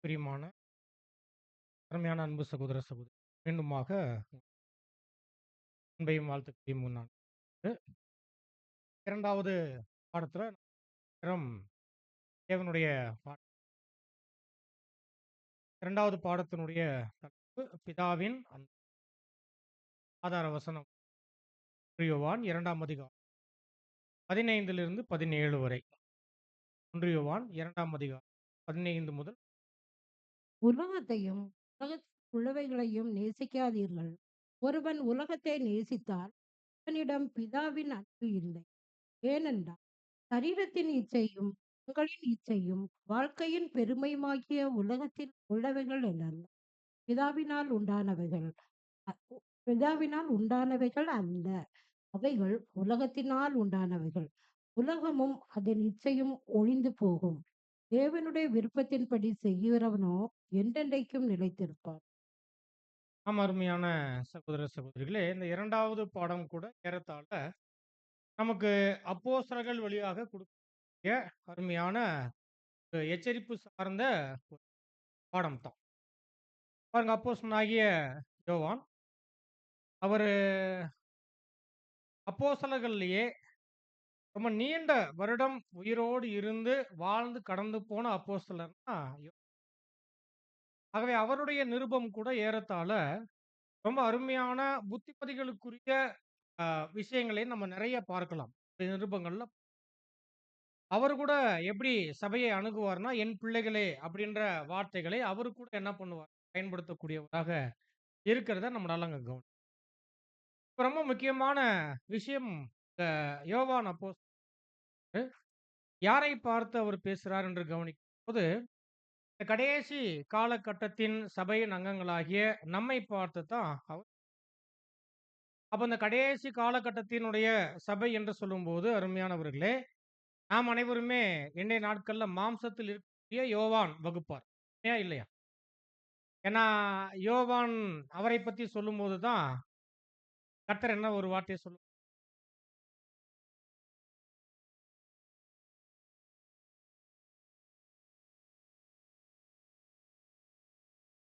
பிரியமான, அருமையான அன்பு சகோதர, சகோதரி. மீண்டுமாக அன்பையும் வாழ்த்துக்களையும் நான் 2வது பாடத்துல நேரம் தேவனுடைய பா 2வது பாடத்தினுடைய தலைப்பு பிதாவின் ஆதார வசனம். யோவான் 2ஆம் அதிகாரம் 15 17 வரை. யோவான் 2ஆம் அதிகாரம் 15 முதல். உலகத்தையும் உலகத்தில் உள்ளவைகளையும் நேசிக்காதீர்கள். ஒருவன் உலகத்தை நேசித்தால் அவனிடம் பிதாவின் அன்பு இல்லை. ஏனென்றால் சரீரத்தின் இச்சையும் உங்களின் இச்சையும் வாழ்க்கையின் பெருமையுமாகிய உலகத்தில் உள்ளவைகள் அல்ல, பிதாவினால் உண்டானவைகள் அ- பிதாவினால் உண்டானவைகள் அல்ல. அவைகள் உலகத்தினால் உண்டானவைகள். உலகமும் அதன் இச்சையும் ஒழிந்து போகும். தேவனுடைய விருப்பத்தின்படி செய்கிறவனோ என்றென்றைக்கும் நிலைத்திருப்பான். ஆம், அருமையான சகோதர, சகோதரிகளே, இந்த 2வது பாடம் கூட ஏறத்தாழ நமக்கு அப்போஸ்தலர்கள் வழியாக கொடுக்கக்கூடிய அருமையான எச்சரிப்பு சார்ந்த ஒரு பாடம் தான். பாருங்க, அப்போஸ்தலனாகிய யோவான் அவரு அப்போஸ்தலர்கள்லயே ரொம்ப நீண்ட வருடம் உயிரோடு இருந்து வாழ்ந்து கடந்து போன அப்போஸ்தலர்னா ஆகவே அவருடைய நிருபம் கூட ஏறத்தாழ ரொம்ப அருமையான புத்திமதிகளுக்குரிய விஷயங்களை நம்ம நிறைய பார்க்கலாம். நிருபங்கள்ல அவர் கூட எப்படி சபையை அணுகுவார்னா, என் பிள்ளைகளே அப்படின்ற வார்த்தைகளை அவரு கூட என்ன பண்ணுவார், பயன்படுத்தக்கூடியவராக இருக்கிறத நம்மளால அங்க கவனிக்கலாம். இப்ப ரொம்ப முக்கியமான விஷயம், இந்த யோவான் அப்போஸ்தலர் யாரை பார்த்து அவர் பேசுறார் என்று கவனிக்கும் போது, இந்த கடைசி காலகட்டத்தின் சபையின் அங்கங்களாகிய நம்மை பார்த்து தான் அவர். அப்ப இந்த கடைசி காலகட்டத்தினுடைய சபை என்று சொல்லும்போது, அருமையானவர்களே, நாம் அனைவருமே இன்றைய நாட்கள்ல மாம்சத்தில் இருக்கக்கூடிய யோவான் வகுப்பார். இல்லையா? இல்லையா? ஏன்னா, யோவான் அவரை பத்தி சொல்லும்போது தான் கர்த்தர் என்ன ஒரு வார்த்தைய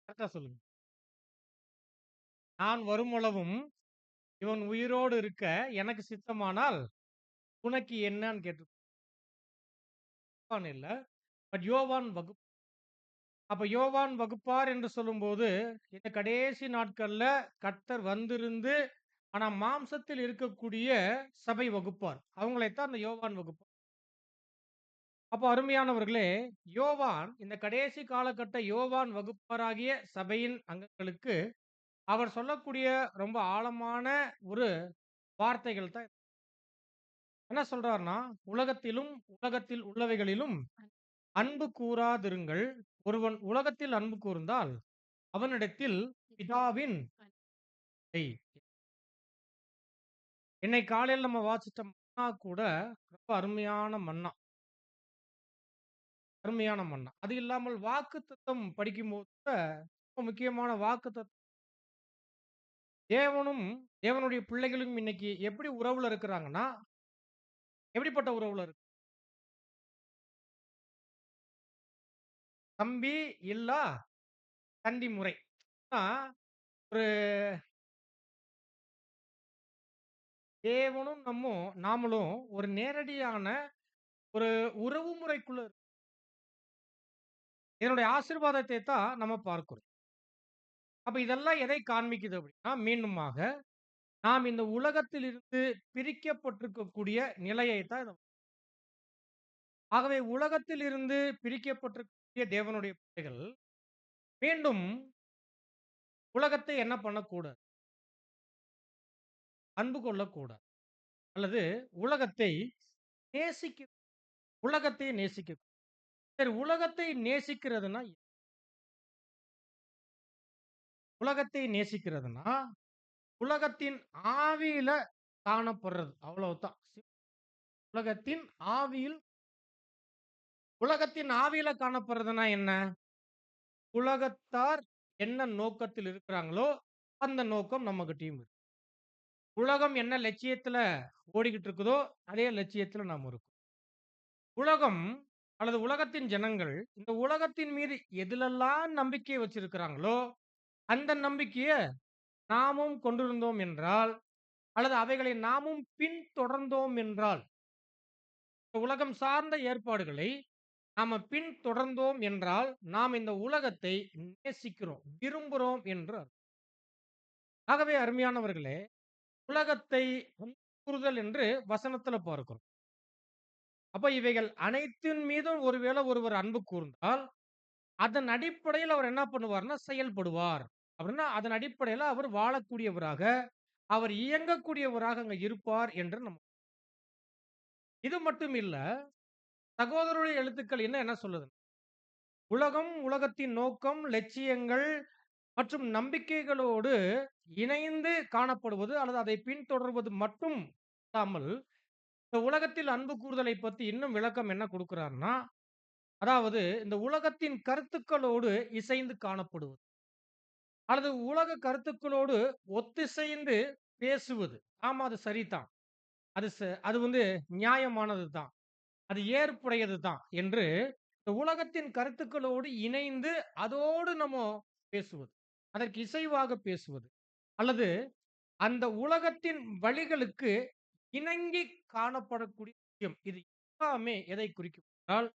கரெக்ட்டா சொல்லுங்க. நான் வருமளவும் இவன் உயிரோடு இருக்க எனக்கு சித்தமானால் உனக்கு என்னன்னு கேட்டிருப்பான் இல்ல. பட் யோவான் அப்ப யோவான் வகுப்பார் என்று சொல்லும்போது, இந்த கடைசி நாட்கள்ல கர்த்தர் வந்திருந்து, ஆனா மாம்சத்தில் இருக்கக்கூடிய சபை வகுப்பார். அவங்களைத்தான் அந்த யோவான் வகுப்பார். அப்ப அருமையானவர்களே, யோவான் இந்த கடைசி காலகட்ட யோவான் வகுப்பாராகிய சபையின் அங்கங்களுக்கு அவர் சொல்லக்கூடிய ரொம்ப ஆழமான ஒரு வார்த்தைகள் தான். என்ன சொல்றார்ன்னா, உலகத்திலும் உலகத்தில் உள்ளவைகளிலும் அன்பு கூராதிருங்கள். ஒருவன் உலகத்தில் அன்பு கூர்ந்தால் அவனிடத்தில் பிதாவின் செய். இன்னைக்கு காலையில நம்ம வாசிச்ச மன்னா கூட ரொம்ப அருமையான மன்னா, அருமையான மன்னா. அது இல்லாமல் வாக்குத்தத்தம் படிக்கும்போது கூட ரொம்ப முக்கியமான வாக்குத்தத்தம். தேவனும் தேவனுடைய பிள்ளைகளும் இன்னைக்கு எப்படி உறவுல இருக்கிறாங்கன்னா, எப்படிப்பட்ட உறவுல இருக்கு? தம்பி இல்லா தண்டி முறை. ஆ, ஒரு தேவனும் நாமளும் ஒரு நேரடியான ஒரு உறவு முறைக்குள்ள இதனுடைய ஆசீர்வாதத்தை தான் நம்ம பார்க்கிறோம். அப்ப இதெல்லாம் எதை காண்பிக்குது அப்படின்னா, மீண்டுமாக நாம் இந்த உலகத்திலிருந்து பிரிக்கப்பட்டிருக்கக்கூடிய நிலையை தான் ஆகவே உலகத்தில் இருந்து பிரிக்கப்பட்டிருக்கக்கூடிய தேவனுடைய பிள்ளைகள் மீண்டும் உலகத்தை என்ன பண்ணக்கூடாது, அன்பு கொள்ளக்கூடாது, அல்லது உலகத்தை நேசிக்க உலகத்தை நேசிக்க. சரி, உலகத்தை நேசிக்கிறதுனா உலகத்தை நேசிக்கிறதுனா உலகத்தின் ஆவியில காணப்படுறது அவ்வளவுதான். உலகத்தின் ஆவியில் உலகத்தின் ஆவியில காணப்படுறதுனா என்ன? உலகத்தார் என்ன நோக்கத்தில் இருக்கிறாங்களோ அந்த நோக்கம் நம்மகிட்டயும் இருக்கு. உலகம் என்ன லட்சியத்துல ஓடிக்கிட்டு இருக்குதோ அதே லட்சியத்துல நாம இருக்கோம். உலகம் அல்லது உலகத்தின் ஜனங்கள் இந்த உலகத்தின் மீது எதிலெல்லாம் நம்பிக்கை வச்சிருக்கிறாங்களோ, அந்த நம்பிக்கைய நாமும் கொண்டிருந்தோம் என்றால், அல்லது அவைகளை நாமும் பின்தொடர்ந்தோம் என்றால், இந்த உலகம் சார்ந்த ஏற்பாடுகளை நாம பின்தொடர்ந்தோம் என்றால், நாம் இந்த உலகத்தை நேசிக்கிறோம், விரும்புறோம் என்று அர்த்தம். ஆகவே அருமையானவர்களே, உலகத்தை கூறுதல் என்று வசனத்துல பார்க்கிறோம். அப்ப இவைகள் அனைத்தின் மீதும் ஒருவேளை ஒருவர் அன்பு கூர்ந்தால், அதன் அடிப்படையில் அவர் என்ன பண்ணுவார்ன்னா, செயல்படுவார். அப்படின்னா, அதன் அடிப்படையில அவர் வாழக்கூடியவராக, அவர் இயங்கக்கூடியவராக அங்க இருப்பார் என்று இது மட்டும் இல்ல, சகோதரருடைய எழுத்துக்கள் என்ன சொல்லுது? உலகம், உலகத்தின் நோக்கம், லட்சியங்கள் மற்றும் நம்பிக்கைகளோடு இணைந்து காணப்படுவது அல்லது அதை பின்தொடர்வது மட்டும் இல்லாமல், இந்த உலகத்தில் அன்பு கூர்தலை பத்தி இன்னும் விளக்கம் என்ன குடுக்கிறார்ன்னா, அதாவது இந்த உலகத்தின் கருத்துக்களோடு இசைந்து காணப்படுவது. அல்லது உலக கருத்துக்களோடு ஒத்திசைந்து பேசுவது. ஆமா, அது சரிதான். அது வந்து நியாயமானது தான். அது ஏற்புடையது தான் என்று இந்த உலகத்தின் கருத்துக்களோடு இணைந்து அதோடு நம்ம பேசுவது. அதற்கு இசைவாக பேசுவது. அல்லது அந்த உலகத்தின் வழிகளுக்கு இணங்கி காணப்படக்கூடிய விஷயம். இது எல்லாமே எதை குறிக்கும் என்றால்,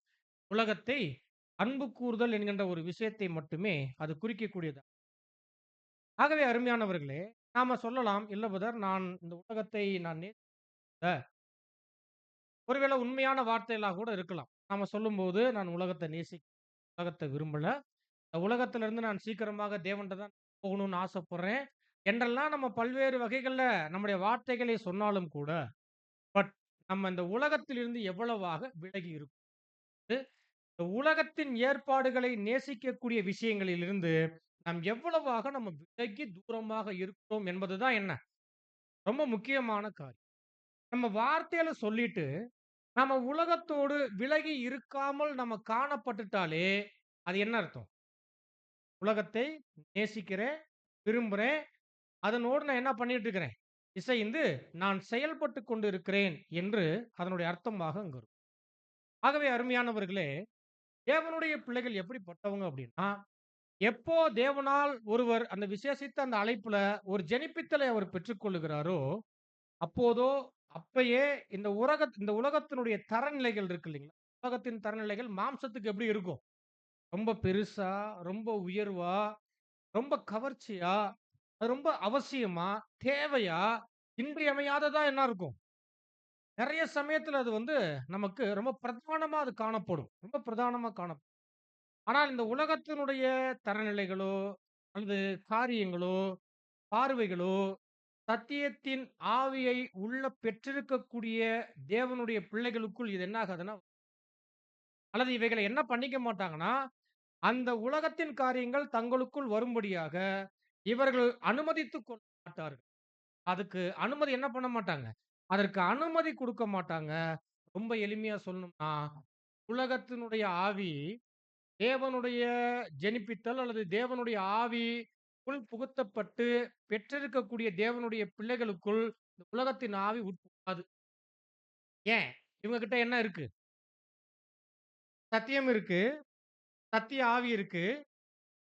உலகத்தை அன்பு கூர்தல் என்கின்ற ஒரு விஷயத்தை மட்டுமே அது குறிக்கக்கூடியது. ஆகவே அருமையானவர்களே, நாம சொல்லலாம், "இல்ல பிரதர், நான் இந்த உலகத்தை நான் நேசிக்கல." ஒருவேளை உண்மையான வார்த்தைகளா கூட இருக்கலாம். நாம சொல்லும்போது, "நான் உலகத்த உலகத்த விரும்பல. இந்த உலகத்திலிருந்து நான் சீக்கிரமாக தேவன்ட்ட தான் போகணும்னு ஆசைப்படுறேன்." என்றெல்லாம் நம்ம பல்வேறு வகைகள்ல நம்முடைய வார்த்தைகளை சொன்னாலும் கூட, பட் நம்ம இந்த உலகத்திலிருந்து எவ்வளவாக விலகி இருக்கோம். இந்த உலகத்தின் ஏற்பாடுகளை நேசிக்கக்கூடிய விஷயங்களிலிருந்து நாம் எவ்வளவாக நம்ம விலகி தூரமாக இருக்கிறோம் என்பதுதான் என்ன? ரொம்ப முக்கியமான காரியம். நம்ம வார்த்தையில சொல்லிட்டு, நம்ம உலகத்தோடு விலகி இருக்காமல் நம்ம காணப்பட்டுட்டாலே, அது என்ன அர்த்தம்? உலகத்தை நேசிக்கிறேன், விரும்புறேன். அதனோடு நான் என்ன பண்ணிட்டு இருக்கிறேன்? இசைந்து நான் செயல்பட்டுக் கொண்டு இருக்கிறேன் என்று அதனுடைய அர்த்தமாக அங்க இருக்கும். ஆகவே அருமையானவர்களே, தேவனுடைய பிள்ளைகள் எப்படிப்பட்டவங்க அப்படின்னா, எப்போ தேவனால் ஒருவர் அந்த விசேஷித்த அந்த அழைப்புல ஒரு ஜெனிப்பித்தலை அவர் பெற்றுக்கொள்ளுகிறாரோ, அப்போதோ அப்பயே இந்த உலகத்தினுடைய தரநிலைகள் இருக்கு இல்லைங்களா? உலகத்தின் தரநிலைகள் மாம்சத்துக்கு எப்படி இருக்கும்? ரொம்ப பெருசா, ரொம்ப உயர்வா, ரொம்ப கவர்ச்சியா, அது ரொம்ப அவசியமா, தேவையா, இன்றியமையாததா என்ன இருக்கும்? நெறைய சமயத்துல அது வந்து நமக்கு ரொம்ப பிரதானமா அது காணப்படும். ரொம்ப பிரதானமா காணப்படும். ஆனால் இந்த உலகத்தினுடைய தரநிலைகளோ, அல்லது காரியங்களோ, பார்வைகளோ, சத்தியத்தின் ஆவியை உள்ள பெற்றிருக்கக்கூடிய தேவனுடைய பிள்ளைகளுக்குள் இது என்ன ஆகாதுன்னா, அல்லது இவைகளை என்ன பண்ணிக்க மாட்டாங்கன்னா, அந்த உலகத்தின் காரியங்கள் தங்களுக்குள் வரும்படியாக இவர்கள் அனுமதித்துக் கொள்ள மாட்டார்கள். அதுக்கு அனுமதி என்ன பண்ண மாட்டாங்க? அதற்கு அனுமதி குடுக்க மாட்டாங்க. ரொம்ப எளிமையா சொல்லணும்னா, உலகத்தினுடைய ஆவி தேவனுடைய ஜெனிப்பித்தல் அல்லது தேவனுடைய ஆவி உள் புகுத்தப்பட்டு பெற்றிருக்கக்கூடிய தேவனுடைய பிள்ளைகளுக்குள் இந்த உலகத்தின் ஆவி உட்புகாது. ஏன்? இவங்க கிட்ட என்ன இருக்கு? சத்தியம் இருக்கு, சத்திய ஆவி இருக்கு,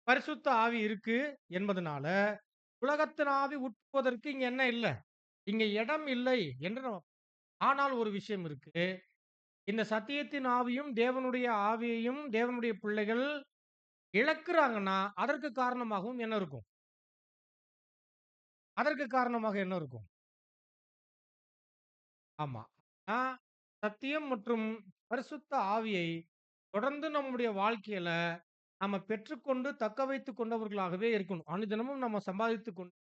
பரிசுத்த ஆவி இருக்கு என்பதனால, உலகத்தின் ஆவி உட்புவதற்கு இங்க என்ன இல்ல? இங்க இடம் இல்லை என்று ஆனால் ஒரு விஷயம் இருக்கு. இந்த சத்தியத்தின் ஆவியும், தேவனுடைய ஆவியையும் தேவனுடைய பிள்ளைகள் இழக்குறாங்கன்னா, அதற்கு காரணமாகவும் என்ன இருக்கும்? அதற்கு காரணமாக என்ன இருக்கும்? ஆமா. ஆ சத்தியம் மற்றும் பரிசுத்த ஆவியை தொடர்ந்து நம்முடைய வாழ்க்கையில நாம பெற்றுக்கொண்டு தக்க வைத்துக் கொண்டவர்களாகவே இருக்கணும். அனுதினமும் நம்ம சம்பாதித்துக் கொண்டு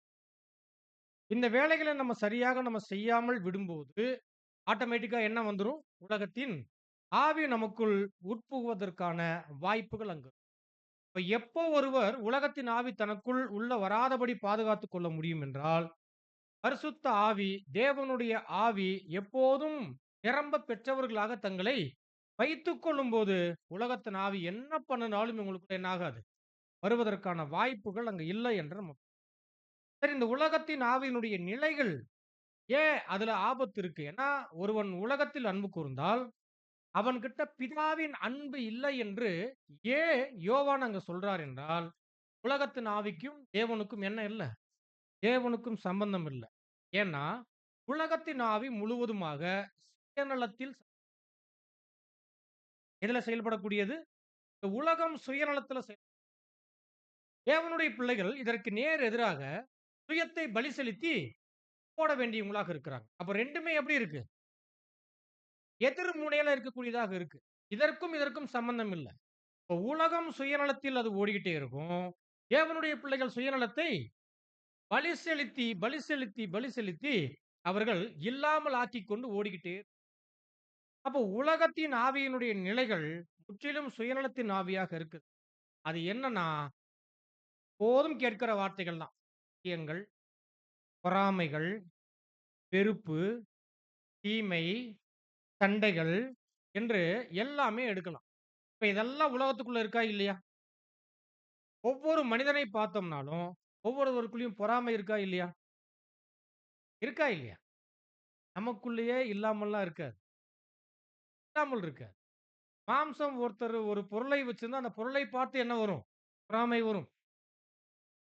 இந்த வேலைகள நம்ம சரியாக செய்யாமல் விடும்போது, ஆட்டோமேட்டிக்கா என்ன வந்துரும்? உலகத்தின் ஆவி நமக்குள் உட்புகுவதற்கான வாய்ப்புகள் அங்க. இப்ப எப்போ ஒருவர் உலகத்தின் ஆவி தனக்குள் உள்ள வராதபடி பாதுகாத்துக் கொள்ள முடியும் என்றால், பரிசுத்த ஆவி, தேவனுடைய ஆவி எப்போதும் நிரம்ப பெற்றவர்களாக தங்களை வைத்துக் கொள்ளும்போது, உலகத்தின் ஆவி என்ன பண்ணுனாலும் இவங்களுக்குள்ள என்ன ஆகாது? வருவதற்கான வாய்ப்புகள் அங்க இல்லை என்று சரி, இந்த உலகத்தின் ஆவியினுடைய நிலைகள் ஏன் அதுல ஆபத்து இருக்கு? ஏன்னா, ஒருவன் உலகத்தில் அன்பு கூர்ந்தால், அவன்கிட்ட பிதாவின் அன்பு இல்லை என்று ஏன் யோவான் அங்க சொல்றார் என்றால், உலகத்தின் ஆவிக்கும் தேவனுக்கும் என்ன இல்ல? தேவனுக்கும் சம்பந்தம் இல்ல. ஏன்னா, உலகத்தின் ஆவி முழுவதுமாக சுயநலத்தில் எதுல செயல்படக்கூடியது? இந்த உலகம் சுயநலத்தில தேவனுடைய பிள்ளைகள் இதற்கு நேர் எதிராக சுயத்தை பலி செலுத்தி போட வேண்டியவங்களாக இருக்கிறாங்க. அப்ப 2மே எப்படி இருக்கு? எதிர் முனையில இருக்கக்கூடியதாக இருக்கு. இதற்கும் சம்பந்தம் இல்ல. இப்ப உலகம் சுயநலத்தில் அது ஓடிக்கிட்டே இருக்கும். தேவனுடைய பிள்ளைகள் சுயநலத்தை பலி செலுத்தி, பலி செலுத்தி, பலி செலுத்தி அவர்கள் இல்லாமல் ஆக்கிக் கொண்டு ஓடிக்கிட்டே அப்போ உலகத்தின் ஆவியினுடைய நிலைகள் முற்றிலும் சுயநலத்தின் ஆவியாக இருக்குது. அது என்னன்னா, போதும் கேட்கிற வார்த்தைகள் தான். பிரியங்கள், பொறாமைகள், வெறுப்பு, தீமை, சண்டைகள் என்று எல்லாமே எடுக்கலாம். இப்ப இதெல்லாம் உலகத்துக்குள்ள இருக்கா? இல்லையா? ஒவ்வொரு மனிதனை பார்த்தோம்னாலும், ஒவ்வொருவருக்குள்ளயும் பொறாமை இருக்கா? இல்லையா? இருக்கா? இல்லையா? நமக்குள்ளேயே இல்லாமல்லாம் இருக்காது. இல்லாமல் இருக்காது. மாம்சம் ஒருத்தர் ஒரு பொருளை வச்சிருந்தா, அந்த பொருளை பார்த்து என்ன வரும்? பொறாமை வரும்.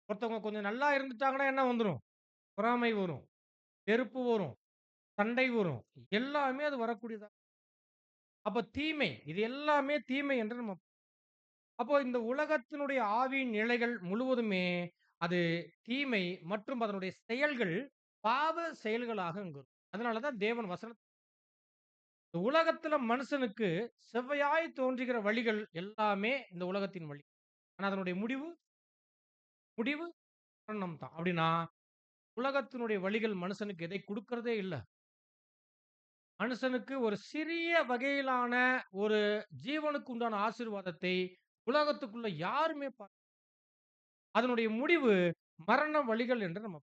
ஒருத்தவங்க கொஞ்சம் நல்லா இருந்துட்டாங்கன்னா என்ன வந்துரும்? பொறாமை வரும், வெறுப்பு வரும், சண்டை வரும். எல்லாமே அது வரக்கூடியதா அப்ப தீமை. இது எல்லாமே தீமை என்று நம்ம அப்போ இந்த உலகத்தினுடைய ஆவியின் நிலைகள் முழுவதுமே அது தீமை மற்றும் அதனுடைய செயல்கள் பாவ செயல்களாக அங்கு வரும். அதனால தான் தேவன் இந்த உலகத்துல மனுஷனுக்கு செவ்வையாய் தோன்றுகிற வழிகள் எல்லாமே இந்த உலகத்தின் வழி. ஆனா அதனுடைய முடிவு முடிவு மரணம் தான். அப்படின்னா உலகத்தினுடைய வழிகள் மனுஷனுக்கு எதை குடுக்கிறதே இல்ல. மனுஷனுக்கு ஒரு சிறிய வகையிலான ஒரு ஜீவனுக்கு உண்டான ஆசீர்வாதத்தை உலகத்துக்குள்ள யாருமே அதனுடைய முடிவு மரண வழிகள் என்று நம்ம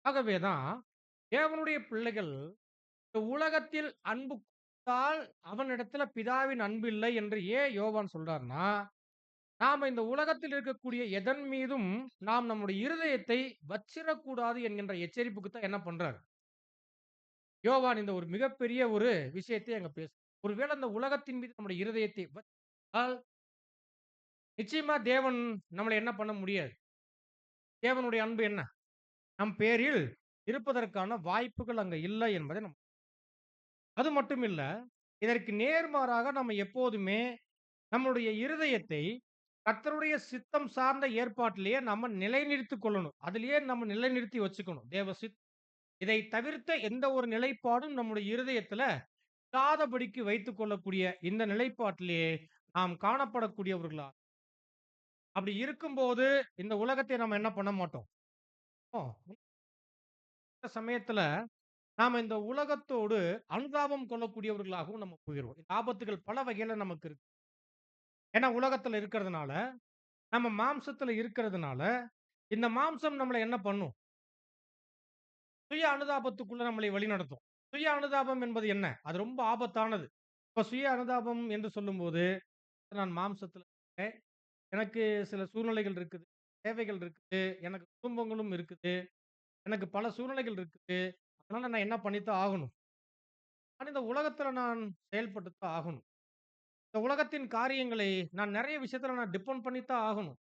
ஆகவே தான் தேவனுடைய பிள்ளைகள் இந்த உலகத்தில் அன்பு கூர்ந்தால் அவனிடத்துல பிதாவின் அன்பு இல்லை என்று ஏன் யோவான் சொல்றார்னா, நாம இந்த உலகத்தில் இருக்கக்கூடிய எதன் மீதும் நாம் நம்முடைய இருதயத்தை வச்சிரக்கூடாது என்கின்ற எச்சரிப்புக்கு தான் என்ன பண்றார்? யோவான் இந்த ஒரு மிகப்பெரிய ஒரு விஷயத்தை அங்க ஒருவேளை அந்த உலகத்தின் மீது நம்முடைய இருதயத்தை வச்சால் நிச்சயமா தேவன் நம்மள என்ன பண்ண முடியாது. தேவனுடைய அன்பு என்ன? நம் பேரில் இருப்பதற்கான வாய்ப்புகள் அங்க இல்லை என்பதை அது மட்டும் இல்ல, இதற்கு நேர்மாறாக நம்ம எப்போதுமே நம்முடைய இருதயத்தை கர்த்தருடைய சித்தம் சார்ந்த ஏற்பாட்டிலேயே நம்ம நிலைநிறுத்திக் கொள்ளணும். அதிலேயே நம்ம நிலைநிறுத்தி வச்சுக்கணும். இதை தவிர்த்த எந்த ஒரு நிலைப்பாடும் நம்முடைய இருதயத்துல இல்லாதபடிக்கு வைத்துக் கொள்ளக்கூடிய இந்த நிலைப்பாட்டிலேயே நாம் காணப்படக்கூடியவர்களா அப்படி இருக்கும்போது இந்த உலகத்தை நம்ம என்ன பண்ண மாட்டோம். ஓ, இந்த சமயத்துல நாம இந்த உலகத்தோடு அனுதாபம் கொள்ளக்கூடியவர்களாகவும் நம்ம போயிருவோம். இந்த ஆபத்துகள் பல வகையில நமக்கு இருக்கு. ஏன்னா உலகத்துல இருக்கிறதுனால, நம்ம மாம்சத்துல இருக்கிறதுனால, இந்த மாம்சம் நம்மள என்ன பண்ணும்? சுய அனுதாபத்துக்குள்ள நம்மளை வழிநடத்தும். சுய அனுதாபம் என்பது என்ன? அது ரொம்ப ஆபத்தானது. இப்ப சுய அனுதாபம் என்று சொல்லும்போது, நான் மாம்சத்துல இருக்கேன். எனக்கு சில சூழ்நிலைகள் இருக்குது. தேவைகள் இருக்குது. எனக்கு குடும்பங்களும் இருக்குது. எனக்கு பல சூழ்நிலைகள் இருக்குது. அதனால நான் என்ன பண்ணித்தான் ஆகணும். ஆனா இந்த உலகத்துல நான் செயல்பட்டுத்தான் ஆகணும். இந்த உலகத்தின் காரியங்களை நான் நெறைய விஷயத்துல நான் டிபெண்ட் பண்ணித்தான் ஆகணும்.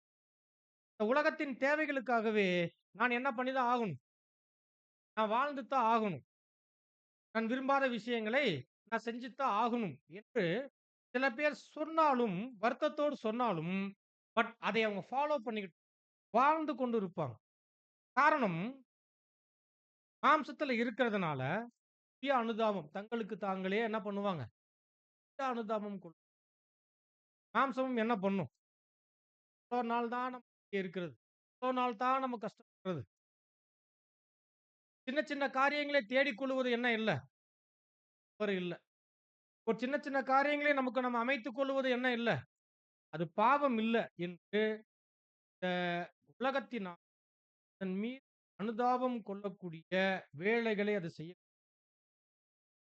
இந்த உலகத்தின் தேவைகளுக்காகவே நான் என்ன பண்ணி தான் ஆகணும். நான் வாழ்ந்து தான் ஆகணும். நான் விரும்பாத விஷயங்களை நான் செஞ்சு தான் ஆகணும் என்று சில பேர் சொன்னாலும், வருத்தத்தோடு சொன்னாலும், பட் அதை அவங்க ஃபாலோ பண்ணிக்கிட்டு வாழ்ந்து கொண்டு இருப்பாங்க. காரணம் மாம்சத்துல இருக்கிறதுனால, சுய அனுதாபம் தங்களுக்கு தாங்களே என்ன பண்ணுவாங்க? சுய அனுதாபம் மாம்சமும் என்ன பண்ணும்? இவ்வளோ நாள் தான் நம்ம இங்க இருக்கிறது. இவ்வளோ நாள் தான் நம்ம கஷ்டப்படுறது. சின்ன சின்ன காரியங்களை தேடிக் கொள்வது என்ன இல்ல? தவறு இல்ல. ஒரு சின்ன சின்ன காரியங்களை நமக்கு நம்ம அமைத்துக் கொள்வது என்ன இல்ல? அது பாவம் இல்ல என்று இந்த உலகத்தினால் அதன் மீது அனுதாபம் கொள்ளக்கூடிய வேலைகளை அது செய்ய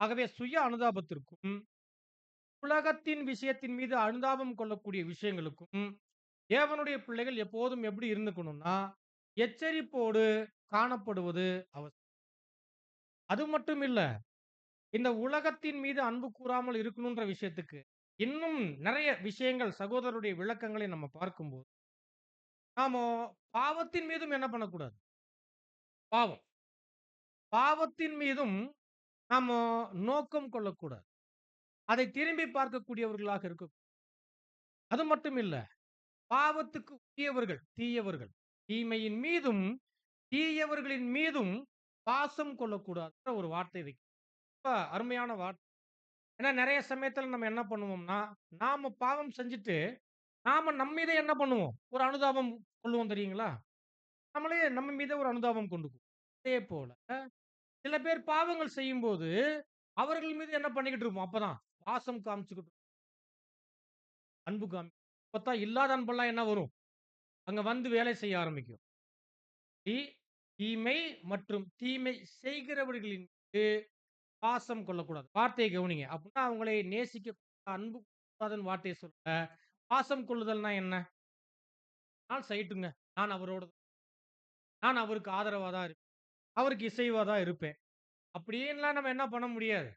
ஆகவே சுய அனுதாபத்திற்கும், உலகத்தின் விஷயத்தின் மீது அனுதாபம் கொள்ளக்கூடிய விஷயங்களுக்கும், தேவனுடைய பிள்ளைகள் எப்போதும் எப்படி இருந்துக்கணும்னா, எச்சரிப்போடு காணப்படுவது அவசியம். அது மட்டும் இல்ல. இந்த உலகத்தின் மீது அன்பு கூறாமல் இருக்கணுன்ற விஷயத்துக்கு, இன்னும் நெறைய விஷயங்கள் சகோதரருடைய விளக்கங்களை நம்ம பார்க்கும்போது, நாம பாவத்தின் மீதும் என்ன பண்ணக்கூடாது? பாவம். பாவத்தின் மீதும் நாம நோக்கம் கொள்ளக்கூடாது. அதை திரும்பி பார்க்கக்கூடியவர்களாக இருக்க. அது மட்டும் இல்ல. பாவத்துக்கு உரியவர்கள், தீயவர்கள். தீமையின் மீதும், தீயவர்களின் மீதும் பாசம் கொள்ளக்கூடாதுன்ற ஒரு வார்த்தை இருக்கு. ரொம்ப அருமையான வார்த்தை. ஏன்னா நெறைய சமயத்துல நம்ம என்ன பண்ணுவோம்னா, நாம பாவம் செஞ்சுட்டு, நாம நம்ம மீதே என்ன பண்ணுவோம்? ஒரு அனுதாபம் கொள்ளுவோம் தெரியுங்களா? நம்மளே நம்ம மீதே ஒரு அனுதாபம் கொண்டுக்குவோம். அதேபோல சில பேர் பாவங்கள் செய்யும்போது, அவர்கள் மீது என்ன பண்ணிக்கிட்டு இருப்போம் அப்பதான்? பாசம் காமிச்சுக்கிட்டு, அன்பு அப்பத்தான் இல்லாத அன்பெல்லாம் என்ன வரும்? அங்க வந்து வேலை செய்ய ஆரம்பிக்கும். தீ தீமை மற்றும் தீமை செய்கிறவர்களின் மீது பாசம் கொள்ளக்கூடாது. வார்த்தையை கவனிங்க. அப்படின்னா அவங்களை நேசிக்க அன்பு கூடாதுன்னு வார்த்தைய சொல்லல. பாசம் கொள்ளுதல்னா என்ன? நான் செய்யட்டுங்க. நான் அவரோட நான் அவருக்கு ஆதரவா தான் இருப்பேன். அவருக்கு இசைவா தான் இருப்பேன். அப்படின்லாம் நம்ம என்ன பண்ண முடியாது.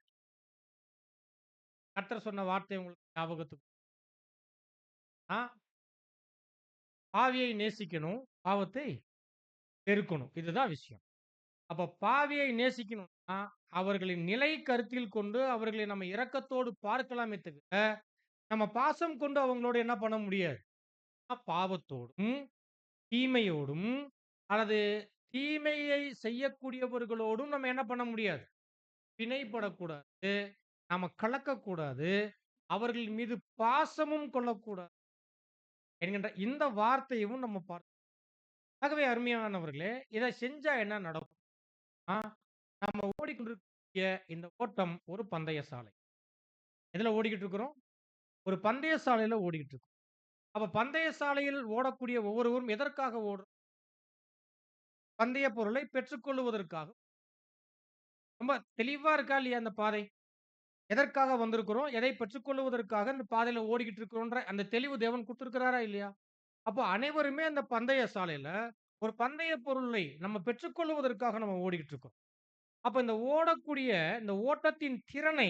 கர்த்தர் சொன்ன வார்த்தை உங்களுக்கு ஞாபகத்துக்கு ஆ பாவியை நேசிக்கணும், பாவத்தை வெறுக்கணும். இதுதான் விஷயம். அப்ப பாவியை நேசிக்கணும்னா, அவர்களின் நிலை கருத்தில் கொண்டு அவர்களை நம்ம இரக்கத்தோடு பார்க்கலாமே தவிர, நம்ம பாசம் கொண்டு அவங்களோட என்ன பண்ண முடியாது. பாவத்தோடும், தீமையோடும் அல்லது தீமையை செய்யக்கூடியவர்களோடும் நம்ம என்ன பண்ண முடியாது. பிணைப்படக்கூடாது. நாம கலக்கக்கூடாது. அவர்கள் மீது பாசமும் கொள்ளக்கூடாது என்கின்ற இந்த வார்த்தையும் நம்ம பார்க்கிறோம். ஆகவே அருமையானவர்களே, இத செஞ்சா என்ன நடக்கும்? ஆ நம்ம ஓடிக்கொண்டிருக்கக்கூடிய இந்த ஓட்டம் ஒரு பந்தய சாலை. எதுல ஓடிக்கிட்டு இருக்கிறோம்? ஒரு பந்தய சாலையில ஓடிக்கிட்டு இருக்கோம். அப்ப பந்தய சாலையில் ஓடக்கூடிய ஒவ்வொருவரும் எதற்காக ஓடுறோம்? பந்தய பொருளை பெற்றுக்கொள்வதற்காக. ரொம்ப தெளிவா இருக்கா இல்லையா அந்த பாதை? எதற்காக வந்திருக்கிறோம்? எதை பெற்றுக்கொள்வதற்காக இந்த பாதையில ஓடிக்கிட்டு இருக்கிறோன்ற அந்த தெளிவு தேவன் குடுத்திருக்கிறாரா இல்லையா? அப்போ அனைவருமே அந்த பந்தய சாலையில ஒரு பந்தய பொருளை நம்ம பெற்றுக்கொள்வதற்காக நம்ம ஓடிக்கிட்டு இருக்கோம். அப்ப இந்த ஓடக்கூடிய இந்த ஓட்டத்தின் திறனை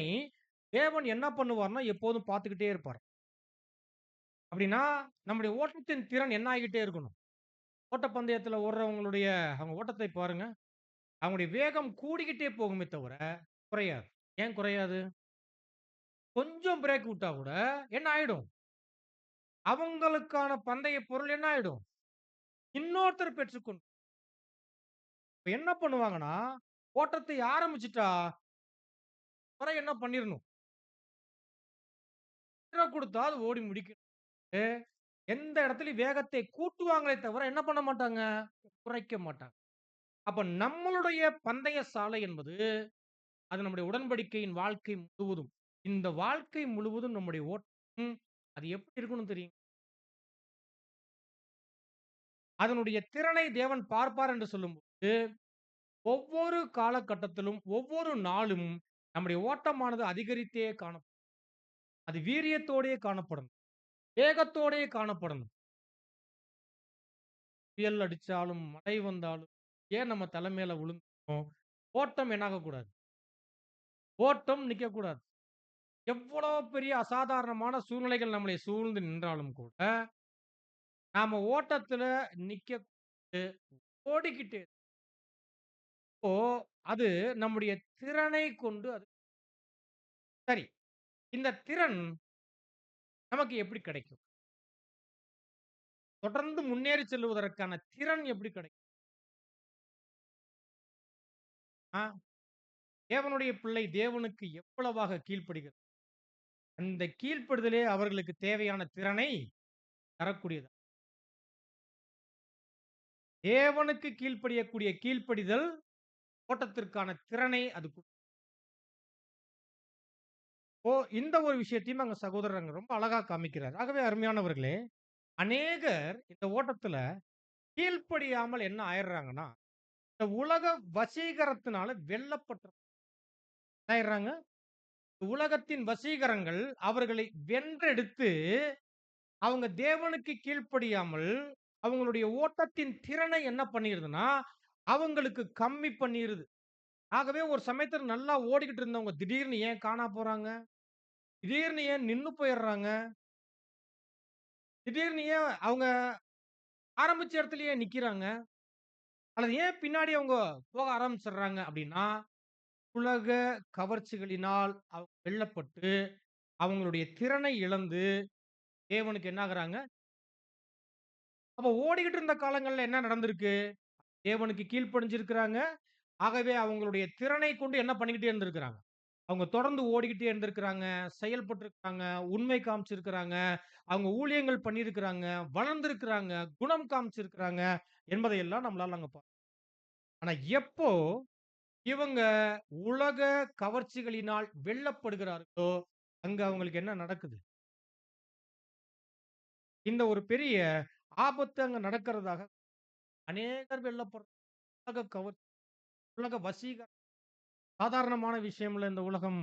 தேவன் என்ன பண்ணுவார்ன்னா, எப்போதும் பார்த்துக்கிட்டே இருப்பார். அப்படின்னா, நம்முடைய ஓட்டத்தின் திறன் என்ன ஆகிட்டே இருக்கணும். ஓட்டப்பந்தயத்துல ஓடுறவங்களுடைய அவங்க ஓட்டத்தை பாருங்க. அவங்களுடைய வேகம் கூடிக்கிட்டே போகுமே தவிர, குறையாது. ஏன் குறையாது? கொஞ்சம் பிரேக் விட்டா கூட என்ன ஆயிடும்? அவங்களுக்கான பந்தய பொருள் என்ன ஆயிடும்? இன்னொருத்தர் பெற்றுக்கொண்டு இப்ப என்ன பண்ணுவாங்கன்னா, ஓட்டத்தை ஆரம்பிச்சுட்டா, அப்புறம் என்ன பண்ணிரணும்? உயிர குடுத்தா அது ஓடி முடிக்கணும். எந்த இடத்துலயும் வேகத்தை கூட்டுவாங்களே தவிர என்ன பண்ண மாட்டாங்க? குறைக்க மாட்டாங்க. அப்ப நம்மளுடைய பந்தய சாலை என்பது, அது நம்முடைய உடன்படிக்கையின் வாழ்க்கை முழுவதும். இந்த வாழ்க்கை முழுவதும் நம்முடைய ஓட்டம், அது எப்படி இருக்கணும் தெரியுமா? அதனுடைய திறனை தேவன் பார்ப்பார் என்று சொல்லும்போது, ஒவ்வொரு காலகட்டத்திலும், ஒவ்வொரு நாளும் நம்முடைய ஓட்டமானது அதிகரித்தே காணப்படும். அது வீரியத்தோடே காணப்படணும். வேகத்தோடே காணப்படணும். புயல் அடிச்சாலும், மழை வந்தாலும், ஏன் நம்ம தலை மேல விழுந்தாலும், ஓட்டம் என்ன ஆகக்கூடாது? ஓட்டம் நிக்கக்கூடாது. எவ்வளோ பெரிய அசாதாரணமான சூழ்நிலைகள் நம்மளை சூழ்ந்து நின்றாலும் கூட, நாம ஓட்டத்துல நிக்க ஓடிக்கிட்டே இப்போ அது நம்முடைய திறனை கொண்டு அது சரி. இந்த திறன் நமக்கு எப்படி கிடைக்கும்? தொடர்ந்து முன்னேறி செல்லுவதற்கான திறன் எப்படி கிடைக்கும்? ஆ தேவனுடைய பிள்ளை தேவனுக்கு எவ்வளவாக கீழ்ப்படிகிறது. அந்த கீழ்ப்படிதலே அவர்களுக்கு தேவையான திறனை தரக்கூடியது. தேவனுக்கு கீழ்ப்படியக்கூடிய கீழ்ப்படிதல் ஓட்டத்திற்கான திறனை அது இந்த ஒரு விஷயத்தையும் அங்க சகோதரர் அங்க ரொம்ப அழகா காமிக்கிறார். ஆகவே அருமையானவர்களே, அநேகர் இந்த ஓட்டத்துல கீழ்ப்படியாமல் என்ன ஆயிடுறாங்கன்னா, இந்த உலக வசீகரத்தினால வெல்லப்பட்டு என்ன ஆயிடுறாங்க? உலகத்தின் வசீகரங்கள் அவர்களை வென்றெடுத்து, அவங்க தேவனுக்கு கீழ்ப்படியாமல், அவங்களுடைய ஓட்டத்தின் திறனை என்ன பண்ணிருதுன்னா, அவங்களுக்கு கம்மி பண்ணிருது. ஆகவே ஒரு சமயத்துல நல்லா ஓடிக்கிட்டு இருந்தவங்க திடீர்னு ஏன் காணா போறாங்க? திடீர்னு ஏன் நின்னு போயிடுறாங்க? திடீர்னு ஏன் அவங்க ஆரம்பிச்ச இடத்திலேயே நிக்கிறாங்க? அல்லது ஏன் பின்னாடி அவங்க போக ஆரம்பிச்சுடுறாங்க அப்படின்னா, உலக கவர்ச்சிகளினால் அவங்க வெல்லப்பட்டு, அவங்களுடைய திறனை இழந்து தேவனுக்கு என்ன ஆகுறாங்க? அப்ப ஓடிக்கிட்டு இருந்த காலங்கள்ல என்ன நடந்திருக்கு? தேவனுக்கு கீழ்ப்படிஞ்சிருக்கிறாங்க. ஆகவே அவங்களுடைய திறனை கொண்டு என்ன பண்ணிக்கிட்டே இருந்திருக்கிறாங்க. அவங்க தொடர்ந்து ஓடிக்கிட்டே இருந்திருக்கிறாங்க, செயல்பட்டிருக்கிறாங்க, உண்மை காமிச்சிருக்கிறாங்க, அவங்க ஊழியங்கள் பண்ணியிருக்கிறாங்க, வளர்ந்திருக்கிறாங்க, குணம் காமிச்சிருக்கிறாங்க என்பதையெல்லாம் நம்மளால அங்க ஆனா எப்போ இவங்க உலக கவர்ச்சிகளினால் வெல்லப்படுகிறார்களோ, அங்க அவங்களுக்கு என்ன நடக்குது? இந்த ஒரு பெரிய ஆபத்து அங்க நடக்கிறதாக அநேகர் வெல்லப்படுற உலக உலக வசீகரம் சாதாரணமான விஷயம் இல்ல இந்த உலகம்.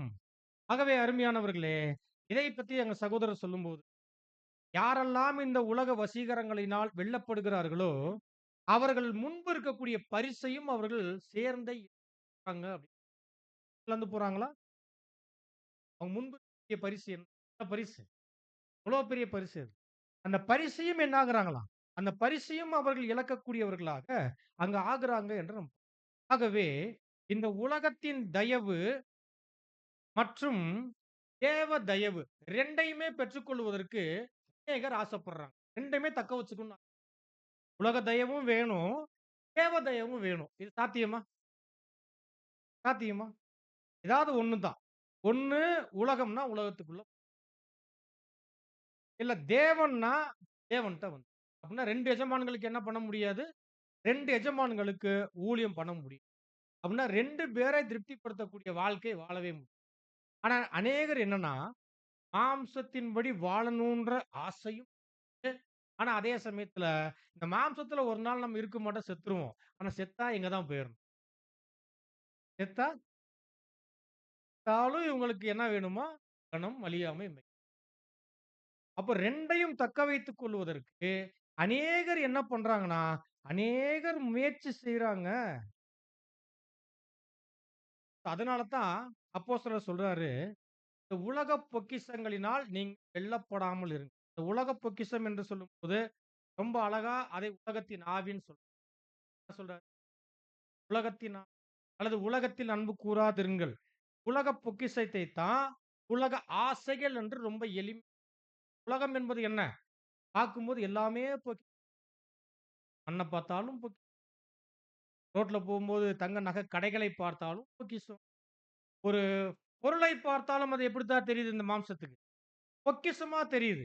ஆகவே அருமையானவர்களே, இதை பத்தி எங்க சகோதரர் சொல்லும்போது, யாரெல்லாம் இந்த உலக வசீகரங்களினால் வெல்லப்படுகிறார்களோ, அவர்கள் முன்பு இருக்கக்கூடிய பரிசையும் அவர்கள் சேர்ந்தே இழப்பாங்க அப்படின்னு இழந்து போறாங்களா? அவங்க முன்பு இருக்கக்கூடிய பரிசு என்ன பரிசு? எவ்வளோ பெரிய பரிசு அது. அந்த பரிசையும் என்ன ஆகுறாங்களாம்? அந்த பரிசையும் அவர்கள் இழக்கக்கூடியவர்களாக அங்க ஆகுறாங்க என்று ஆகவே இந்த உலகத்தின் தயவு மற்றும் தேவ தயவு 2யுமே பெற்றுக்கொள்வதற்கு அநேகர் ஆசைப்படுறாங்க. 2யுமே தக்க வச்சுக்கணும். உலக தயவும் வேணும், தேவ தயவும் வேணும். இது சாத்தியமா? சாத்தியமா? ஏதாவது ஒண்ணு தான். ஒண்ணு உலகம்னா உலகத்துக்குள்ள, இல்ல தேவன்னா தேவன்ட்ட வந்து. அப்படின்னா 2 எஜமான்களுக்கு என்ன பண்ண முடியாது? 2 எஜமான்களுக்கு ஊழியம் பண்ண முடியும். அப்படின்னா 2 பேரை திருப்திப்படுத்தக்கூடிய வாழ்க்கை வாழவே முடியும். ஆனா அநேகர் என்னன்னா, மாம்சத்தின்படி வாழணுன்ற ஆசையும் இருக்கு. ஆனா அதே சமயத்துல இந்த மாம்சத்துல ஒரு நாள் நம்ம இருக்க மாட்டோம், செத்துருவோம். ஆனா செத்தா எங்க தான் போயிரணும். செத்தா செத்தாலும் இவங்களுக்கு என்ன வேணுமா? கனம், அழியாமை, மை. அப்ப 2யும் தக்க வைத்துக் கொள்வதற்கு அநேகர் என்ன பண்றாங்கன்னா, அநேகர் முயற்சி செய்றாங்க. அதனால தான் அப்போஸ்தலர் சொல்றாரு, இந்த உலக பொக்கிஷங்களினால் நீங்க வெல்லப்படாமல் இருங்க. இந்த உலக பொக்கிஷம் என்று சொல்லும்போது, ரொம்ப அழகா அதை உலகத்தின் ஆவின்னு என்ன சொல்றாரு? உலகத்தின் அல்லது உலகத்தில் அன்பு கூராதிருங்கள். உலக பொக்கிஷத்தை தான் உலக ஆசைகள் என்று ரொம்ப உலகம் என்பது என்ன? பார்க்கும்போது எல்லாமே மண்ண பார்த்தாலும் ரோட்ல போகும்போது தங்க நகை கடைகளை பார்த்தாலும் பொக்கிஷம். ஒரு பொருளை பார்த்தாலும் அது எப்படித்தான் தெரியுது இந்த மாம்சத்துக்கு? பொக்கிஷமா தெரியுது.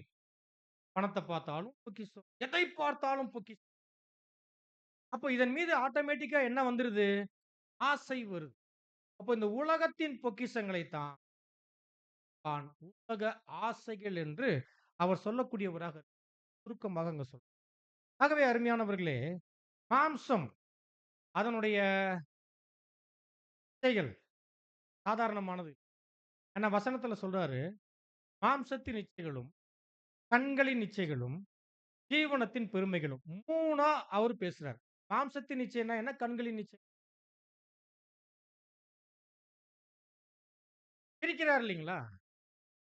பணத்த பார்த்தாலும் பொக்கிஷம். எதை பார்த்தாலும் பொக்கிஷம். அப்ப இதன் மீது ஆட்டோமேட்டிக்கா என்ன வந்துருது? ஆசை வருது. அப்ப இந்த உலகத்தின் பொக்கிஷங்களை தான் உலக ஆசைகள் என்று அவர் சொல்லக்கூடியவராக சுருக்கமாக அங்க ஆகவே அருமையானவர்களே, மாம்சம் அதனுடைய இச்சைகள் சாதாரணமானது. ஆனா வசனத்துல சொல்றாரு, மாம்சத்தின் இச்சைகளும், கண்களின் இச்சைகளும், ஜீவனத்தின் பெருமைகளும். 3ஆ அவரு பேசுறாரு. மாம்சத்தின் இச்சைன்னா என்ன? கண்களின் இச்சை. பிரிக்கிறார் இல்லீங்களா?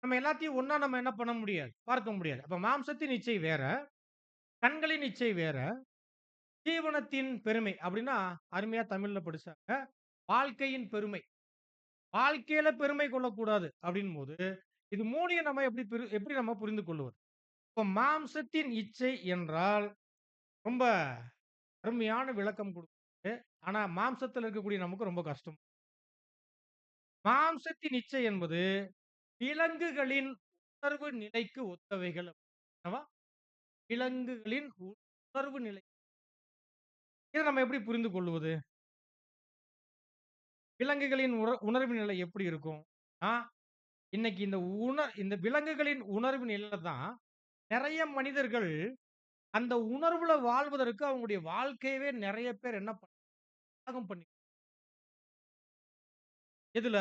நம்ம எல்லாத்தையும் ஒண்ணா நம்ம என்ன பண்ண முடியாது, பார்க்க முடியாது. அப்ப மாம்சத்தின் இச்சை வேற, கண்களின் இச்சை வேற, ஜீவனத்தின் பெருமை அப்படின்னா, அருமையா தமிழ்ல படிச்சாங்க. வாழ்க்கையின் பெருமை. வாழ்க்கையில பெருமை கொள்ளக்கூடாது அப்படின்போது, இது 3யும் நம்ம எப்படி நம்ம புரிந்து கொள்வது? இப்ப மாம்சத்தின் இச்சை என்றால், ரொம்ப அருமையான விளக்கம் குடுக்குது. ஆனா மாம்சத்துல இருக்கக்கூடிய நமக்கு ரொம்ப கஷ்டம். மாம்சத்தின் இச்சை என்பது விலங்குகளின் உணர்வு நிலைக்கு ஒத்தவைகள். அல்லவா? விலங்குகளின் உணர்வு நிலை. இத நம்ம எப்படி புரிந்து கொள்வது? விலங்குகளின் உணர்வு நிலை எப்படி இருக்கும்? ஆ இன்னைக்கு இந்த விலங்குகளின் உணர்வு நிலையில தான் நெறைய மனிதர்கள் அந்த உணர்வுல வாழ்வதற்கு அவங்களுடைய வாழ்க்கையவே நெறைய பேர் என்ன தியாகம் பண்ணி எதுல?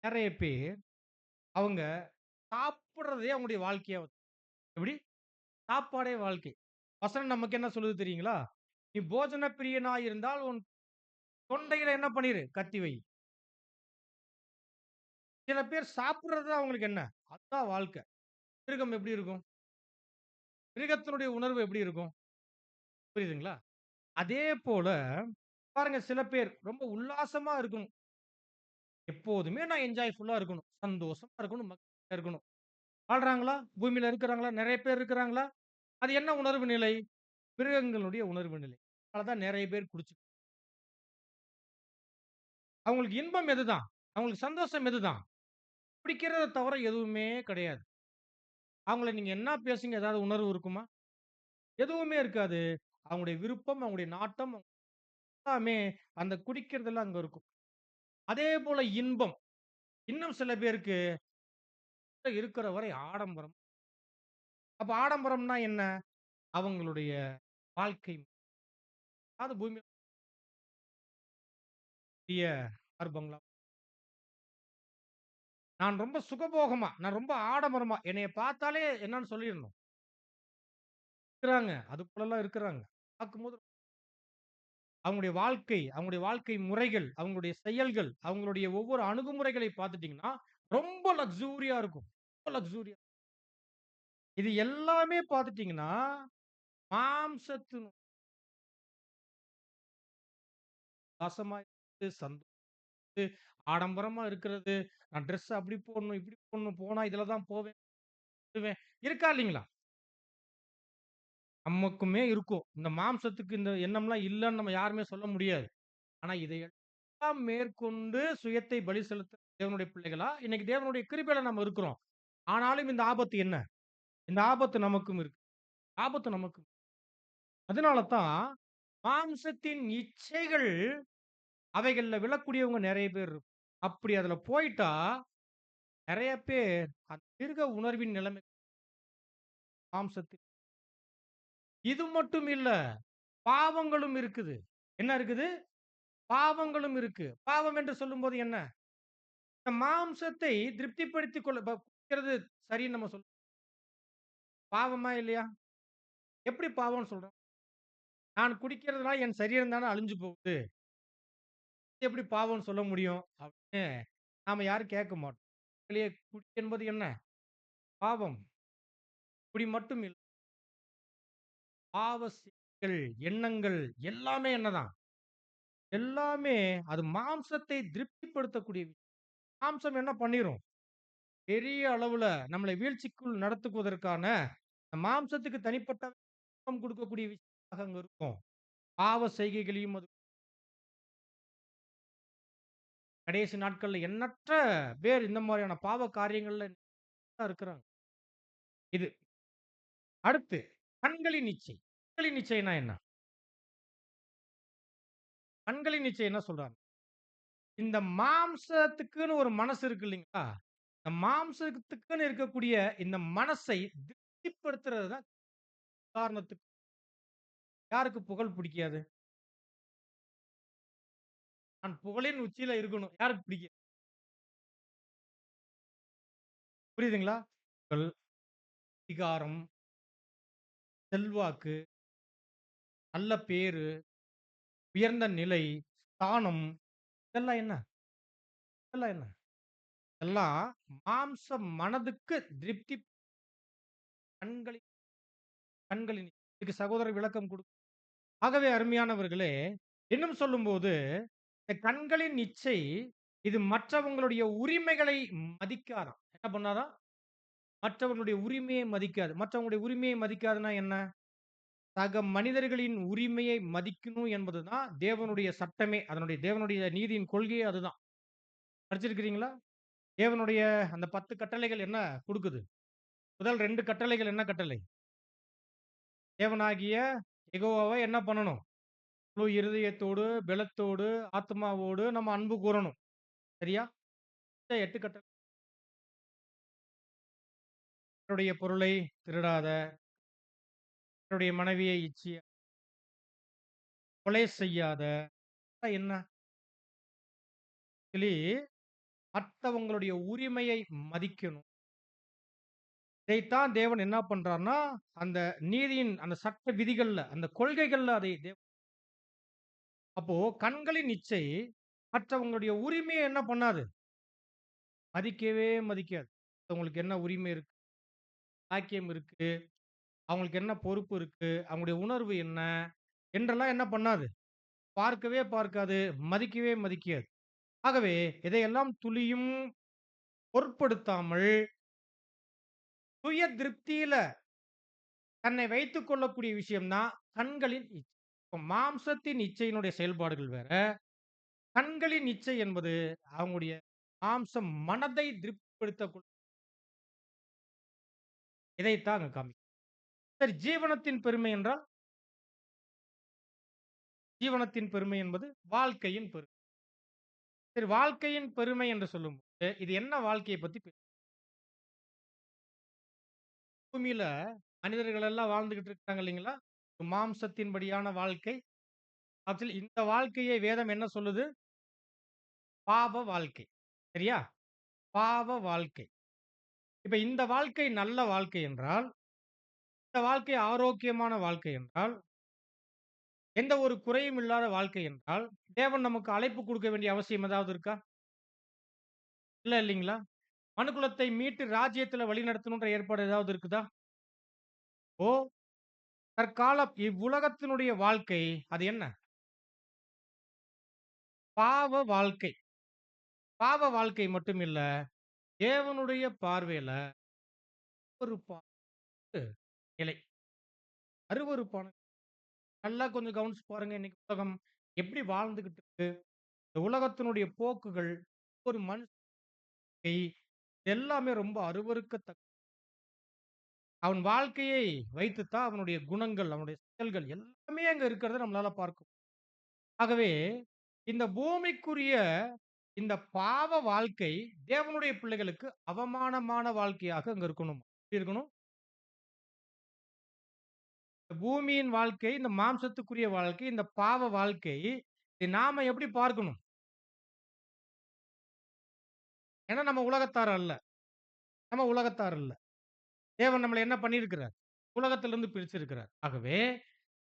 நெறைய பேர் அவங்க சாப்பிடுறதே அவங்களுடைய வாழ்க்கையா எப்படி? சாப்பாடே வாழ்க்கை. வசனம் நமக்கு என்ன சொல்லுது தெரியுங்களா? "நீ போஜன பிரியனாய் இருந்தால் தொண்டையில என்ன பண்ணிரு? கத்தி வை. சில பேர் சாப்பிடுறது அவங்களுக்கு என்ன? அதுதான் வாழ்க்கை. மிருகம் எப்படி இருக்கும்? மிருகத்தினுடைய உணர்வு எப்படி இருக்கும்? புரியுதுங்களா? அதே போல பாருங்க சில பேர் ரொம்ப உல்லாசமா இருக்கணும். எப்போதுமே நான் என்ஜாய்ஃபுல்லா இருக்கணும். சந்தோஷமா இருக்கணும், மகிழ்ச்சியா இருக்கணும். வாழ்றாங்களா? பூமியில இருக்கிறாங்களா? நெறைய பேர் இருக்கிறாங்களா? அது என்ன உணர்வு நிலை? மிருகங்களுடைய உணர்வு நிலை. அதனால தான் நெறைய பேர் அவங்களுக்கு இன்பம் எதுதான்? அவங்களுக்கு சந்தோஷம் எதுதான்? குடிக்கிறத தவிர எதுவுமே கிடையாது. அவங்கள நீங்க என்ன பேசுங்க, ஏதாவது உணர்வு இருக்குமா? எதுவுமே இருக்காது. அவங்களுடைய விருப்பம், அவங்களுடைய நாட்டம் எல்லாமே அந்த குடிக்கிறதுல அங்க இருக்கும். அதே போல இன்பம். இன்னும் சில பேருக்கு இருக்கிற வரை ஆடம்பரம். அப்ப ஆடம்பரம்னா என்ன? அவங்களுடைய வாழ்க்கை. அது பூமியில பெரிய கார் பங்களா. நான் ரொம்ப ஆடம்பரமா என்னைய பார்த்தாலே என்னன்னு சொல்லிறணும். இருக்கிறாங்க. அது போலலாம் இருக்கிறாங்க. பார்க்கும்போது அவங்களுடைய வாழ்க்கை முறைகள், அவங்களுடைய செயல்கள், அவங்களுடைய ஒவ்வொரு அணுகுமுறைகளை பார்த்துட்டீங்கன்னா, ரொம்ப லக்ஸூரியா இருக்கும். ரொம்ப லக்ஸூரியா. இது எல்லாமே பார்த்துட்டீங்கன்னா, மாம்சத்தின் வாசமா இருந்து, ஆடம்பரமா இருக்கிறது. நான் ட்ரெஸ் அப்படி போடணும், இப்படி போடணும், போனா இதுல தான் போவேன், வருவேன். இருக்கா இல்லீங்களா? நமக்குமே இருக்கும். இந்த மாம்சத்துக்கு இந்த எண்ணம்லாம் இல்லன்னு நம்ம யாருமே சொல்ல முடியாது. ஆனா இதையெல்லாம் மேற்கொண்டு சுயத்தை பலி செலுத்த தேவனுடைய பிள்ளைகளா, இன்னைக்கு தேவனுடைய கிருபையில நம்ம இருக்கிறோம். ஆனாலும் இந்த ஆபத்து என்ன? இந்த ஆபத்து நமக்கும் இருக்கு. ஆபத்து நமக்கும். அதனால தான் மாம்சத்தின் இச்சைகள் அவைகள்ல விழக்கூடியவங்க நெறைய பேர் அப்படி அதுல போயிட்டா, நெறைய பேர் அந்த மிருக உணர்வின் நிலைமை மாம்சத்தில். இது மட்டும் இல்ல, பாவங்களும் இருக்குது. என்ன இருக்குது? பாவங்களும் இருக்கு. பாவம் என்று சொல்லும்போது என்ன? இந்த மாம்சத்தை திருப்திப்படுத்திக் கொள்ள குடிக்கிறது சரின்னு நம்ம பாவமா இல்லையா? எப்படி பாவம்ன்னு சொல்றோம்? நான் குடிக்கிறதுனால என் சரீரம் தானே அழிஞ்சு போகுது. எப்படி பாவம்ன்னு சொல்ல முடியும்? அப்படின்னு நாம யாரும் கேட்க மாட்டோம். உண்மையிலேயே குடி என்பது என்ன? பாவம். குடி மட்டும் இல்ல. பாவ செயல்கள், எண்ணங்கள் எல்லாமே என்னதான்? எல்லாமே அது மாம்சத்தை திருப்திப்படுத்தக்கூடிய விஷயம். மாம்சம் என்ன பண்ணிரும்? பெரிய அளவுல நம்மளை வீழ்ச்சிக்குள் நடத்துவதற்கான மாம்சத்துக்கு தனிப்பட்ட விருப்பம் கொடுக்கக்கூடிய விஷயமாக அங்க இருக்கும். பாவ செய்கைகளையும் அது கடைசி நாட்கள்ல எண்ணற்ற பேர் இந்த மாதிரியான பாவ காரியங்கள்ல இருக்கிறாங்க. இது. அடுத்து கண்களின் இச்சை. கண்களின் இச்சைன்னா என்ன? கண்களின் இச்சை என்ன சொல்றாங்க? இந்த மாம்சத்துக்குன்னு ஒரு மனசு இருக்கு இல்லைங்களா? இந்த மாம்சத்துக்குன்னு இருக்கக்கூடிய இந்த மனசை திருப்திப்படுத்துறது தான் உதாரணத்துக்கு யாருக்கு புகழ் பிடிக்காது? நான் புகழின் உச்சியில இருக்கணும். யாருக்கு பிடிக்காது? புரியுதுங்களா? புகழ், அதிகாரம், செல்வாக்கு, நல்ல பேரு, உயர்ந்த நிலை, ஸ்தானம் இதெல்லாம் என்ன? இதெல்லாம் என்ன? எல்லாம் மாம்ச மனதுக்கு திருப்தி கண்களின் கண்களின் இதுக்கு சகோதரர் விளக்கம் ஆகவே அருமையானவர்களே, இன்னும் சொல்லும்போது, இந்த கண்களின் இச்சை, இது மற்றவங்களுடைய உரிமைகளை மதிக்காதாம். என்ன பண்ணாதாம்? மற்றவர்களுடைய உரிமையை மதிக்காது. மற்றவங்களுடைய உரிமையை மதிக்காதுன்னா என்ன? சக மனிதர்களின் உரிமையை மதிக்கணும் என்பதுதான் தேவனுடைய சட்டமே. தேவனுடைய நீதியின் கொள்கையே அதுதான். படிச்சிருக்கிறீங்களா? தேவனுடைய அந்த 10 கட்டளைகள் என்ன குடுக்குது? முதல் 2 கட்டளைகள் என்ன கட்டளை? தேவனாகிய யெகோவாவை என்ன பண்ணணும்? முழு இருதயத்தோடு, பெலத்தோடு, ஆத்துமாவோடு நம்ம அன்பு கூரணும். சரியா? இந்த 8 பிறருடைய பொருளை திருடாத, பிறருடைய மனைவியை கொலை செய்யாத, என்ன சொல்லி மத்தவங்களுடைய உரிமையை மதிக்கணும். இதைத்தான் தேவன் என்ன பண்றார்ன்னா, அந்த நீதியின் அந்த சட்ட விதிகள்ல, அந்த கொள்கைகள்ல அதை அப்போ கண்களின் இச்சை மற்றவங்களுடைய உரிமைய என்ன பண்ணாது? மதிக்கவே மதிக்காது. அவங்களுக்கு என்ன உரிமை இருக்கு? பாக்கியம் இருக்கு? அவங்களுக்கு என்ன பொறுப்பு இருக்கு? அவங்களுடைய உணர்வு என்ன? என்றெல்லாம் என்ன பண்ணாது? பார்க்கவே பார்க்காது. மதிக்கவே மதிக்காது. ஆகவே இதையெல்லாம் துளியும் பொருட்படுத்தாமல் சுய திருப்தியில தன்னை வைத்துக் கொள்ளக்கூடிய விஷயம் தான் கண்களின் இச்சை. இப்ப மாம்சத்தின் இச்சையினுடைய செயல்பாடுகள் வேற. கண்களின் இச்சை என்பது அவங்களுடைய மாம்சம் மனதை திருப்திப்படுத்தக்கூடிய இதைத்தான் அங்க காமிக்கும். சரி ஜீவனத்தின் பெருமை என்றால், ஜீவனத்தின் பெருமை என்பது வாழ்க்கையின் பெருமை. சரி வாழ்க்கையின் பெருமை என்று சொல்லும்போது, இது என்ன வாழ்க்கைய பத்தி பூமியில மனிதர்கள் எல்லாம் வாழ்ந்துகிட்டு இருக்காங்க இல்லைங்களா? மாம்சத்தின்படியான வாழ்க்கை. ஆக்சுவலி இந்த வாழ்க்கையை வேதம் என்ன சொல்லுது? பாவ வாழ்க்கை. சரியா? பாவ வாழ்க்கை. இப்ப இந்த வாழ்க்கை நல்ல வாழ்க்கை என்றால், இந்த வாழ்க்கை ஆரோக்கியமான வாழ்க்கை என்றால், எந்த ஒரு குறையும் இல்லாத வாழ்க்கை என்றால், தேவன் நமக்கு அழைப்பு குடுக்க வேண்டிய அவசியம் ஏதாவது இருக்கா? இல்ல இல்லீங்களா? மனுக்குலத்தை மீட்டு ராஜ்யத்துல வழிநடத்தணுன்ற ஏற்பாடு ஏதாவது இருக்குதா? ஓ! தற்கால இவ்வுலகத்தினுடைய வாழ்க்கை அது என்ன? பாவ வாழ்க்கை. பாவ வாழ்க்கை மட்டும் இல்ல, தேவனுடைய பார்வையில அருவருப்பான நிலை. அருவருப்பான நல்லா கொஞ்சம் கவனிச்சு பாருங்க. இன்னைக்கு உலகம் எப்படி வாழ்ந்துகிட்டு இருக்கு? இந்த உலகத்தினுடைய போக்குகள், ஒரு மனுஷை எல்லாமே ரொம்ப அருவருக்கத்தக்க அவன் வாழ்க்கையை வைத்துத்தான் அவனுடைய குணங்கள், அவனுடைய செயல்கள் எல்லாமே அங்க இருக்கிறத நம்மளால பார்க்க ஆகவே, இந்த பூமிக்குரிய இந்த பாவ வாழ்க்கை தேவனுடைய பிள்ளைகளுக்கு அவமானமான வாழ்க்கையாக அங்க இருக்கணும். எப்படி இருக்கணும்? இந்த பூமியின் வாழ்க்கை, இந்த மாம்சத்துக்குரிய வாழ்க்கை, இந்த பாவ வாழ்க்கை, இதை நாம எப்படி பார்க்கணும்? ஏன்னா நம்ம உலகத்தார் அல்ல. நம்ம உலகத்தார் அல்ல. தேவன் நம்மள என்ன பண்ணியிருக்கிறார்? உலகத்திலிருந்து பிரிச்சிருக்கிறார். ஆகவே,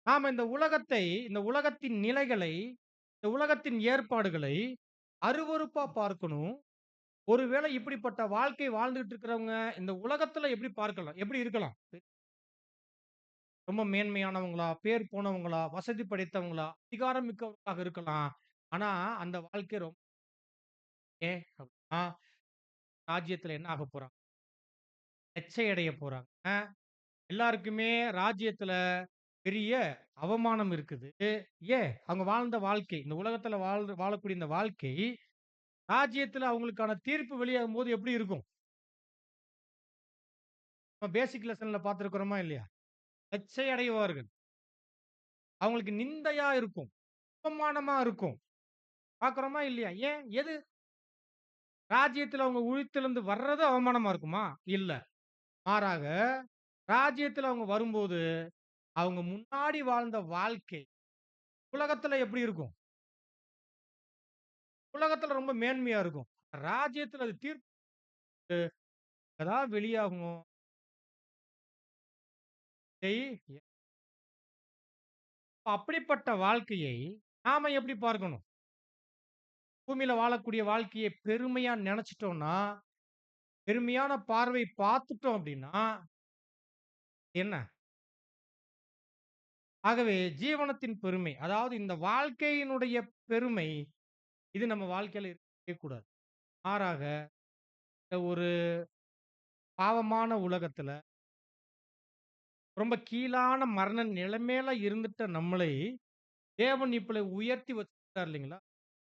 நாம இந்த உலகத்தை, இந்த உலகத்தின் நிலைகளை, இந்த உலகத்தின் ஏற்பாடுகளை அருவருப்பா பார்க்கணும். ஒருவேளை இப்படிப்பட்ட வாழ்க்கை வாழ்ந்துட்டு இருக்கிறவங்க, இந்த உலகத்துல எப்படி பார்க்கலாம்? எப்படி இருக்கலாம்? ரொம்ப மேன்மையானவங்களா, பேர் போனவங்களா, வசதி படைத்தவங்களா, அதிகாரம் மிக்கவர்களாக இருக்கலாம். ஆனா, அந்த வாழ்க்கை ஏன் அப்டின்னா, ராஜ்யத்துல என்ன ஆகப் போறாங்க? லட்சை அடையப் போறாங்க. எல்லாருக்குமே ராஜ்யத்துல பெரிய அவமானம் இருக்குது. ஏன்? அவங்க வாழ்ந்த வாழ்க்கை, இந்த உலகத்துல வாழக்கூடிய இந்த வாழ்க்கை, ராஜ்யத்துல அவங்களுக்கான தீர்ப்பு வெளியாகும்போது எப்படி இருக்கும்? நம்ம பேசிக் லெசன்ல பார்த்திருக்கிறோமா இல்லையா? லட்சை அடைவார்கள். அவங்களுக்கு நிந்தையா இருக்கும். அவமானமா இருக்கும். பார்க்கிறோமா இல்லையா? ஏன்? எது? ராஜ்யத்துல அவங்க உயிர்த்தெழுந்து வர்றது அவமானமா இருக்குமா? இல்ல. மாறாக, ராஜ்யத்துல அவங்க வரும்போது, அவங்க முன்னாடி வாழ்ந்த வாழ்க்கை, உலகத்துல எப்படி இருக்கும்? உலகத்துல ரொம்ப மேன்மையா இருக்கும். ராஜ்யத்துல அது தீர்ப்பு தான் வெளியாகும். இதை அப்படிப்பட்ட வாழ்க்கையை நாம எப்படி பார்க்கணும்? பூமியில வாழக்கூடிய வாழ்க்கைய பெருமையா நெனச்சுட்டோம்னா, பெருமையான பார்வை பார்த்துட்டோம் அப்படின்னா, என்ன? ஆகவே ஜீவனத்தின் பெருமை, அதாவது இந்த வாழ்க்கையினுடைய பெருமை, இது நம்ம வாழ்க்கையில இருக்கவே கூடாது. மாறாக ஒரு பாவமான உலகத்துல, ரொம்ப கீழான மரண நிலைமையில இருந்துட்ட நம்மளை, தேவன் இப்படி உயர்த்தி வச்சிருக்கார் இல்லைங்களா?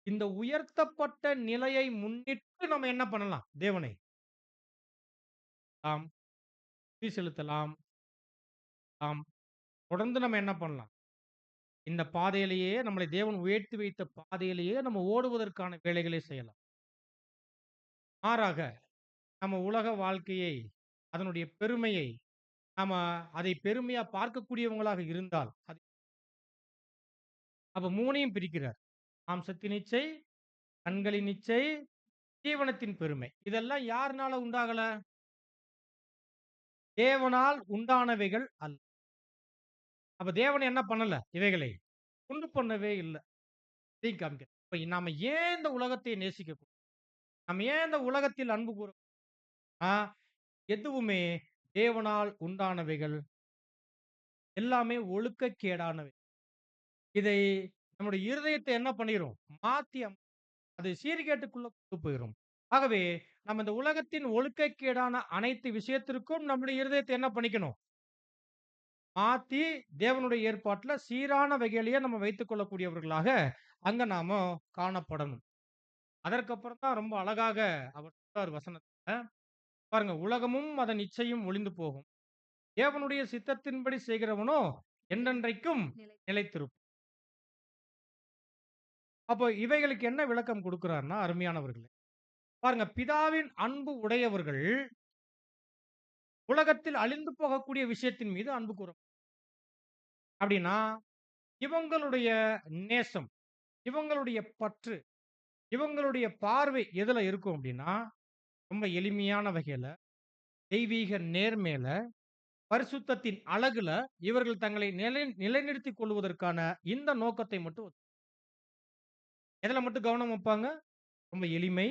இந்த உயர்த்தப்பட்ட நிலையை முன்னிட்டு நம்ம என்ன பண்ணலாம்? தேவனை ஆம், துதி செலுத்தலாம். ஆம், தொடர்ந்து நம்ம என்ன பண்ணலாம்? இந்த பாதையிலேயே நம்மளை தேவன் உயர்த்தி வைத்த பாதையிலேயே நம்ம ஓடுவதற்கான வேலைகளை செய்யலாம். மாறாக நம்ம உலக வாழ்க்கையை, அதனுடைய பெருமையை, நாம அதை பெருமையா பார்க்கக்கூடியவங்களாக இருந்தால், அது அப்ப 3யும் பிரிக்கிறார். மாம்சத்தின் இச்சை, கண்களின் இச்சை, ஜீவனத்தின் பெருமை. இதெல்லாம் யாருனால உண்டாகல? தேவனால் உண்டானவைகள் அல்ல. அப்ப தேவன் என்ன பண்ணல? இவைகளை உண்டு பண்ணவே இல்ல. அதையும் காமிக்கிறார். இப்ப நாம ஏன் இந்த உலகத்தை நேசிக்கக்கூடாது? நம்ம ஏன் இந்த உலகத்தில் அன்பு கூறக்கூடாது? ஆ எதுவுமே தேவனால் உண்டானவைகள் எல்லாமே ஒழுக்கக்கேடானவை. இதை நம்முடைய இருதயத்தை என்ன பண்ணிரும்? மாத்தி அது சீர்கேட்டுக்குள்ள கொண்டு போயிரும். ஆகவே நம்ம இந்த உலகத்தின் ஒழுக்கக்கேடான அனைத்து விஷயத்திற்கும் நம்முடைய இருதயத்தை என்ன பண்ணிக்கணும்? மாத்தி தேவனுடைய ஏற்பாட்டுல சீரான வகையிலேயே நம்ம வைத்துக் கொள்ளக்கூடியவர்களாக அங்க நாம காணப்படணும். அதற்கப்புறம் தான் ரொம்ப அழகாக அவர் சொல்றார் வசனத்துல. பாருங்க, உலகமும் அதன் இச்சையும் ஒழிந்து போகும். தேவனுடைய சித்தத்தின்படி செய்கிறவனோ என்றென்றைக்கும் நிலைத்திருப்பான். அப்போ இவைகளுக்கு என்ன விளக்கம் கொடுக்கிறார்னா, அருமையானவர்களே, பாருங்க, பிதாவின் அன்பு உடையவர்கள் உலகத்தில் அழிந்து போகக்கூடிய விஷயத்தின் மீது அன்பு கூரும். அப்படின்னா, இவங்களுடைய நேசம், இவங்களுடைய பற்று, இவங்களுடைய பார்வை எதுல இருக்கும் அப்படின்னா, ரொம்ப எளிமையான வகையில, தெய்வீக நேர்மையில, பரிசுத்தத்தின் அழகுல இவர்கள் தங்களை நிலைநிறுத்திக் கொள்வதற்கான இந்த நோக்கத்தை மட்டும் எதுல மட்டும் கவனம் வைப்பாங்க? ரொம்ப எளிமை.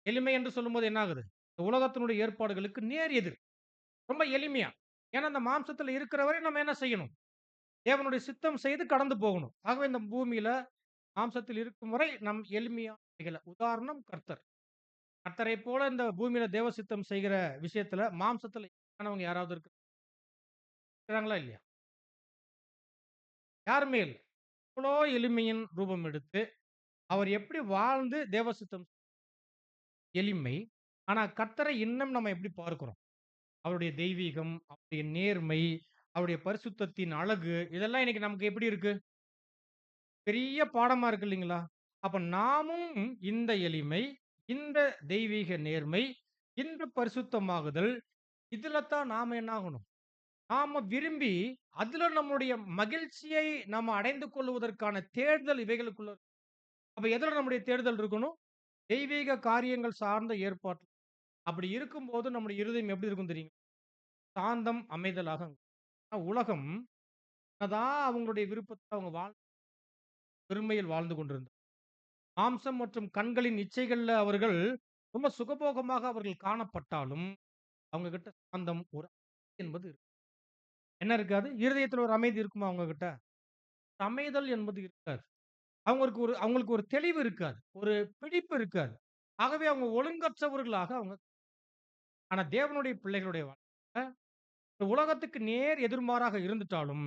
எளிமை என்று சொல்லும்போது என்ன ஆகுது? இந்த உலகத்தினுடைய ஏற்பாடுகளுக்கு நேர் எதிர். ரொம்ப எளிமையா. ஏன்னா, இந்த மாம்சத்துல இருக்கிற வரை நம்ம என்ன செய்யணும்? தேவனுடைய சித்தம் செய்து கடந்து போகணும். ஆகவே இந்த பூமியில மாம்சத்தில் இருக்கும் வரை நம் எளிமையான உதாரணம் கர்த்தர். கர்த்தரைப் போல இந்த பூமியில தேவ சித்தம் செய்கிற விஷயத்துல மாம்சத்துல ஆனவங்க யாராவது இருக்கிறாங்களா இல்லையா? யாருமே இல்ல. எவ்வளோ எளிமையின் ரூபம் எடுத்து, அவர் எப்படி வாழ்ந்து தேவ சித்தம் எளிமை. ஆனா கர்த்தரை இன்னும் நம்ம எப்படி பார்க்கிறோம்? அவருடைய தெய்வீகம், அவருடைய நேர்மை, அவருடைய பரிசுத்தத்தின் அழகு, இதெல்லாம் இன்னைக்கு நமக்கு எப்படி இருக்கு? பெரிய பாடமா இருக்கு இல்லைங்களா? அப்ப நாமும் இந்த எளிமை, இந்த தெய்வீக நேர்மை, இந்த பரிசுத்தமாகுதல், இதுல தான் நாம என்ன ஆகணும்? நாம விரும்பி, அதுல நம்முடைய மகிழ்ச்சியை நாம அடைந்து கொள்வதற்கான தேடுதல் இவைகளுக்குள்ள இருக்கு. அப்ப எதுல நம்முடைய தேடுதல் இருக்கணும்? தெய்வீக காரியங்கள் சார்ந்த ஏற்பாட்டு. அப்படி இருக்கும்போது நம்முடைய இருதயம் எப்படி இருக்கும் தெரியுங்களா? சாந்தம், அமைதலாக இருக்கும். ஆனா உலகம் என்னதான் அவங்களுடைய விருப்பத்த அவங்க பெருமையில் வாழ்ந்து கொண்டிருந்தார். மாம்சம் மற்றும் கண்களின் இச்சைகள்ல அவர்கள் ரொம்ப சுகபோகமாக அவர்கள் காணப்பட்டாலும், அவங்க கிட்ட சாந்தம், ஒரு அமைதி என்பது இருக்கு. என்ன இருக்காது? இருதயத்துல ஒரு அமைதி இருக்குமா அவங்க கிட்ட? அமைதல் என்பது இருக்காது. அவங்களுக்கு ஒரு தெளிவு இருக்காது. ஒரு பிடிப்பு இருக்காது. ஆகவே அவங்க ஒழுங்கற்றவர்களாக அவங்க. ஆனா தேவனுடைய பிள்ளைகளுடைய வாழ்க்கையில இந்த உலகத்துக்கு நேர் எதிர்மாறாக இருந்துட்டாலும்,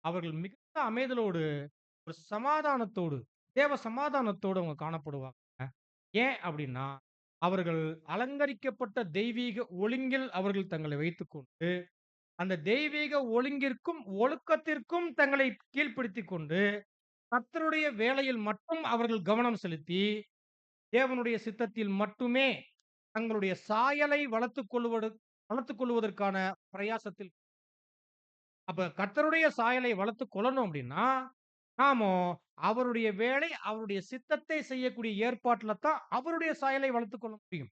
அவர்கள் மிகுந்த அமைதலோடு, ஒரு சமாதானத்தோடு, தேவ சமாதானத்தோடு அவங்க காணப்படுவாங்க. ஏன் அப்படின்னா, அவர்கள் அலங்கரிக்கப்பட்ட தெய்வீக ஒழுங்கில் அவர்கள் தங்களை வைத்துக்கொண்டு, அந்த தெய்வீக ஒழுங்கிற்கும், ஒழுக்கத்திற்கும் தங்களை கீழ்ப்படுத்திக் கொண்டு, கர்த்தருடைய வேலையில் மட்டும் அவர்கள் கவனம் செலுத்தி, தேவனுடைய சித்தத்தில் மட்டுமே தங்களுடைய சாயலை வளர்த்துக் கொள்வதற்கான பிரயாசத்தில். அப்ப கர்த்தருடைய சாயலை வளர்த்துக் கொள்ளணும் அப்படின்னா, நாமோ அவருடைய வேலை, அவருடைய சித்தத்தை செய்யக்கூடிய ஏற்பாட்டுல தான் அவருடைய சாயலை வளர்த்துக் கொள்ள முடியும்.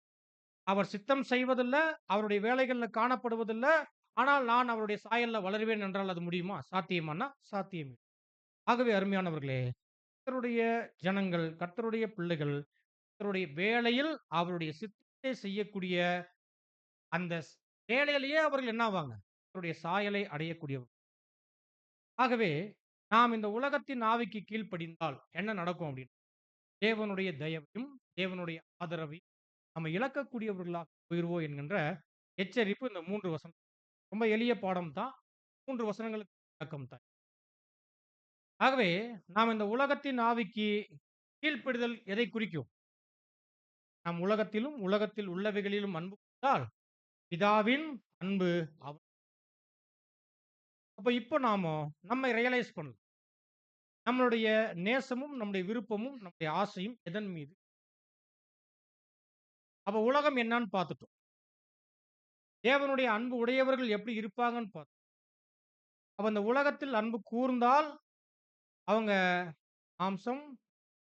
அவர் சித்தம் செய்வதில்ல, அவருடைய வேலைகள்ல காணப்படுவதில்ல. ஆனால் நான் அவருடைய சாயல்ல வளருவேன் என்றால் அது முடியுமா? சாத்தியமான்னா சாத்தியம் இல்லை. ஆகவே அருமையானவர்களே, கர்த்தருடைய ஜனங்கள், கர்த்தருடைய பிள்ளைகள், கர்த்தருடைய வேலையில் அவருடைய சித்தத்தை செய்யக்கூடிய அந்த வேலையிலேயே அவர்கள் என்ன ஆவாங்க? அவருடைய சாயலை அடையக்கூடியவர். ஆகவே நாம் இந்த உலகத்தின் ஆவிக்கு கீழ்ப்படிந்தால் என்ன நடக்கும் அப்படின்னு, தேவனுடைய தயவையும், தேவனுடைய ஆதரவையும் நம்ம இழக்கக்கூடியவர்களாக போயிருவோம் என்கின்ற எச்சரிப்பு இந்த 3 வசனம். ரொம்ப எளிய பாடம் தான். 3 வசனங்களுக்கு விளக்கம் தான். ஆகவே நாம் இந்த உலகத்தின் ஆவிக்கு கீழ்ப்படிதல் எதை குறிக்கும்? நாம் உலகத்திலும், உலகத்தில் உள்ளவைகளிலும் அன்பு கூர்ந்தால், பிதாவின் அன்பு அப்ப இப்ப நம்மை ரியலைஸ் பண்ணணும். நம்மளுடைய நேசமும், நம்முடைய விருப்பமும், நம்முடைய ஆசையும் எதன் மீது? அப்ப உலகம் என்னன்னு பார்த்துட்டோம். தேவனுடைய அன்பு உடையவர்கள் எப்படி இருப்பாங்கன்னு பார்த்தோம். அப்ப இந்த உலகத்தில் அன்பு கூர்ந்தால், அவங்க மாம்சம்,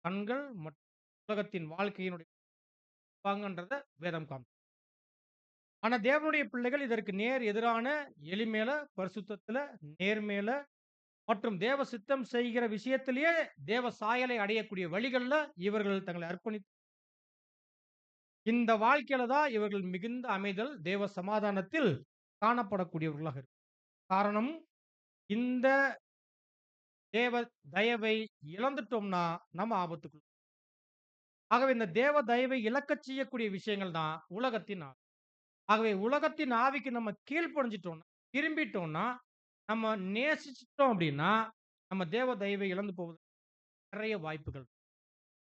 கண்கள் மற்றும் உலகத்தின் வாழ்க்கையினுடைய இருப்பாங்கன்றத வேதம் காண்பிக்கும். ஆனா தேவனுடைய பிள்ளைகள் இதற்கு நேர் எதிரான எளிமையில, பரிசுத்தத்தில, நேர்மையில, மற்றும் தேவ சித்தம் செய்கிற விஷயத்திலேயே தேவ சாயலை அடையக்கூடிய வழிகள்ல இவர்கள் தங்களை அர்ப்பணித்து இந்த வாழ்க்கையில தான் இவர்கள் மிகுந்த அமைதல், தேவ சமாதானத்தில் காணப்படக்கூடியவர்களாக இருப்பாங்க. காரணம், இந்த தேவ தயவை இழந்துட்டோம்னா, நம்ம ஆபத்துக்குள். ஆகவே இந்த தேவ தயவை இழக்கச் செய்யக்கூடிய விஷயங்கள் தான் உலகத்தின் ஆவி. ஆகவே உலகத்தின் ஆவிக்கு நம்ம கீழ்ப்படிஞ்சிட்டோம்னா, திரும்பிட்டோம்னா, நம்ம நேசிச்சுட்டோம் அப்படின்னா, நம்ம தேவ தயவை இழந்து போவதற்கு நெறைய வாய்ப்புகள்.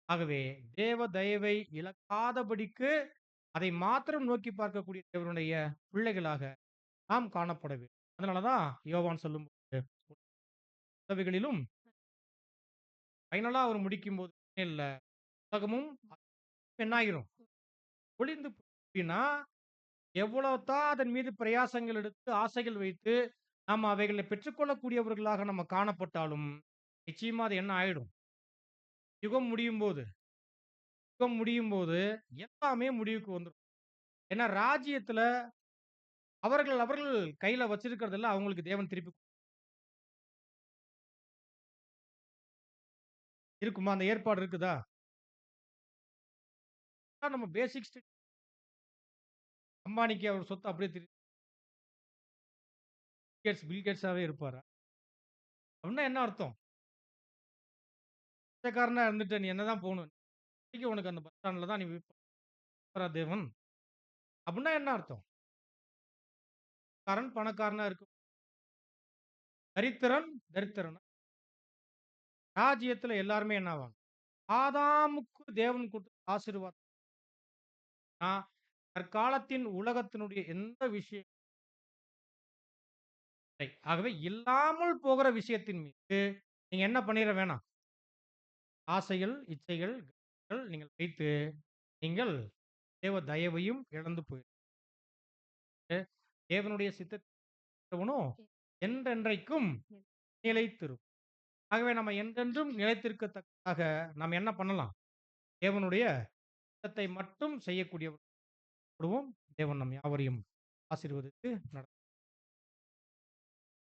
ஆகவே தேவ தயவை இழக்காதபடிக்கு, அதை மாத்திரம் நோக்கி பார்க்கக்கூடிய தேவனுடைய பிள்ளைகளாக நாம் காணப்பட வேண்டும். அதனால தான் யோவான் சொல்லும்போது, "உலகங்களிலும்" ஃபைனலா அவர் முடிக்கும்போது இல்ல, "உலகமும் என்னாயிரும்? ஒழிந்து போகும்." அப்படின்னா, எவ்வளவு தான் அதன் மீது பிரயாசங்கள் எடுத்து, ஆசைகள் வைத்து, நாம் அவைகளை பெற்றுக்கொள்ளக்கூடியவர்களாக நம்ம காணப்பட்டாலும், நிச்சயமா அது என்ன ஆயிடும்? யுகம் முடியும்போது யுகம் முடியும்போது எல்லாமே முடிவுக்கு வந்துரும். ஏன்னா ராஜ்யத்துல அவர்கள் அவர்கள் கையில வச்சிருக்கிறதெல்லாம் அவங்களுக்கு தேவன் திருப்பி இருக்குமா? அந்த ஏற்பாடு இருக்குதா? அதான் நம்ம பேசிக் அம்பானிக்கு அவர் சொத்து அப்படியே பில் கேட்ஸாவே இருப்பாரா? அப்படின்னா என்ன அர்த்தம்? பிச்சைக்காரனா இருந்துட்டு நீ என்னதான் போணும்? இன்னைக்கு உனக்கு அந்த பஸ் ஸ்டாண்ட்ல தான் நீ தேவன். அப்படின்னா என்ன அர்த்தம்? பணக்காரனா இருக்கும். தரித்திரன் தரித்திரனா. ராஜ்யத்துல எல்லாருமே என்ன ஆவாங்க? ஆதாமுக்கு தேவன் கொடுத்த ஆசீர்வாதம். தற்காலத்தின் உலகத்தினுடைய எந்த விஷயம் இல்லை. ஆகவே இல்லாமல் போகிற விஷயத்தின் மீது நீங்க என்ன பண்ணிற வேணாம். ஆசைகள், இச்சைகள், கனவுகள் நீங்கள் வைத்து நீங்கள் தேவ தயவையும் இழந்து போயிரு. தேவனுடைய சித்தத்தினோ என்றென்றைக்கும் நிலைத்திரும். ஆகவே நம்ம என்றென்றும் நிலைத்திருக்கத்தக்கதாக நாம் என்ன பண்ணலாம்? தேவனுடைய சித்தத்தை மட்டும் செய்யக்கூடியவர்களும் தேவன் நம் யாவரையும் ஆசீர்வதித்து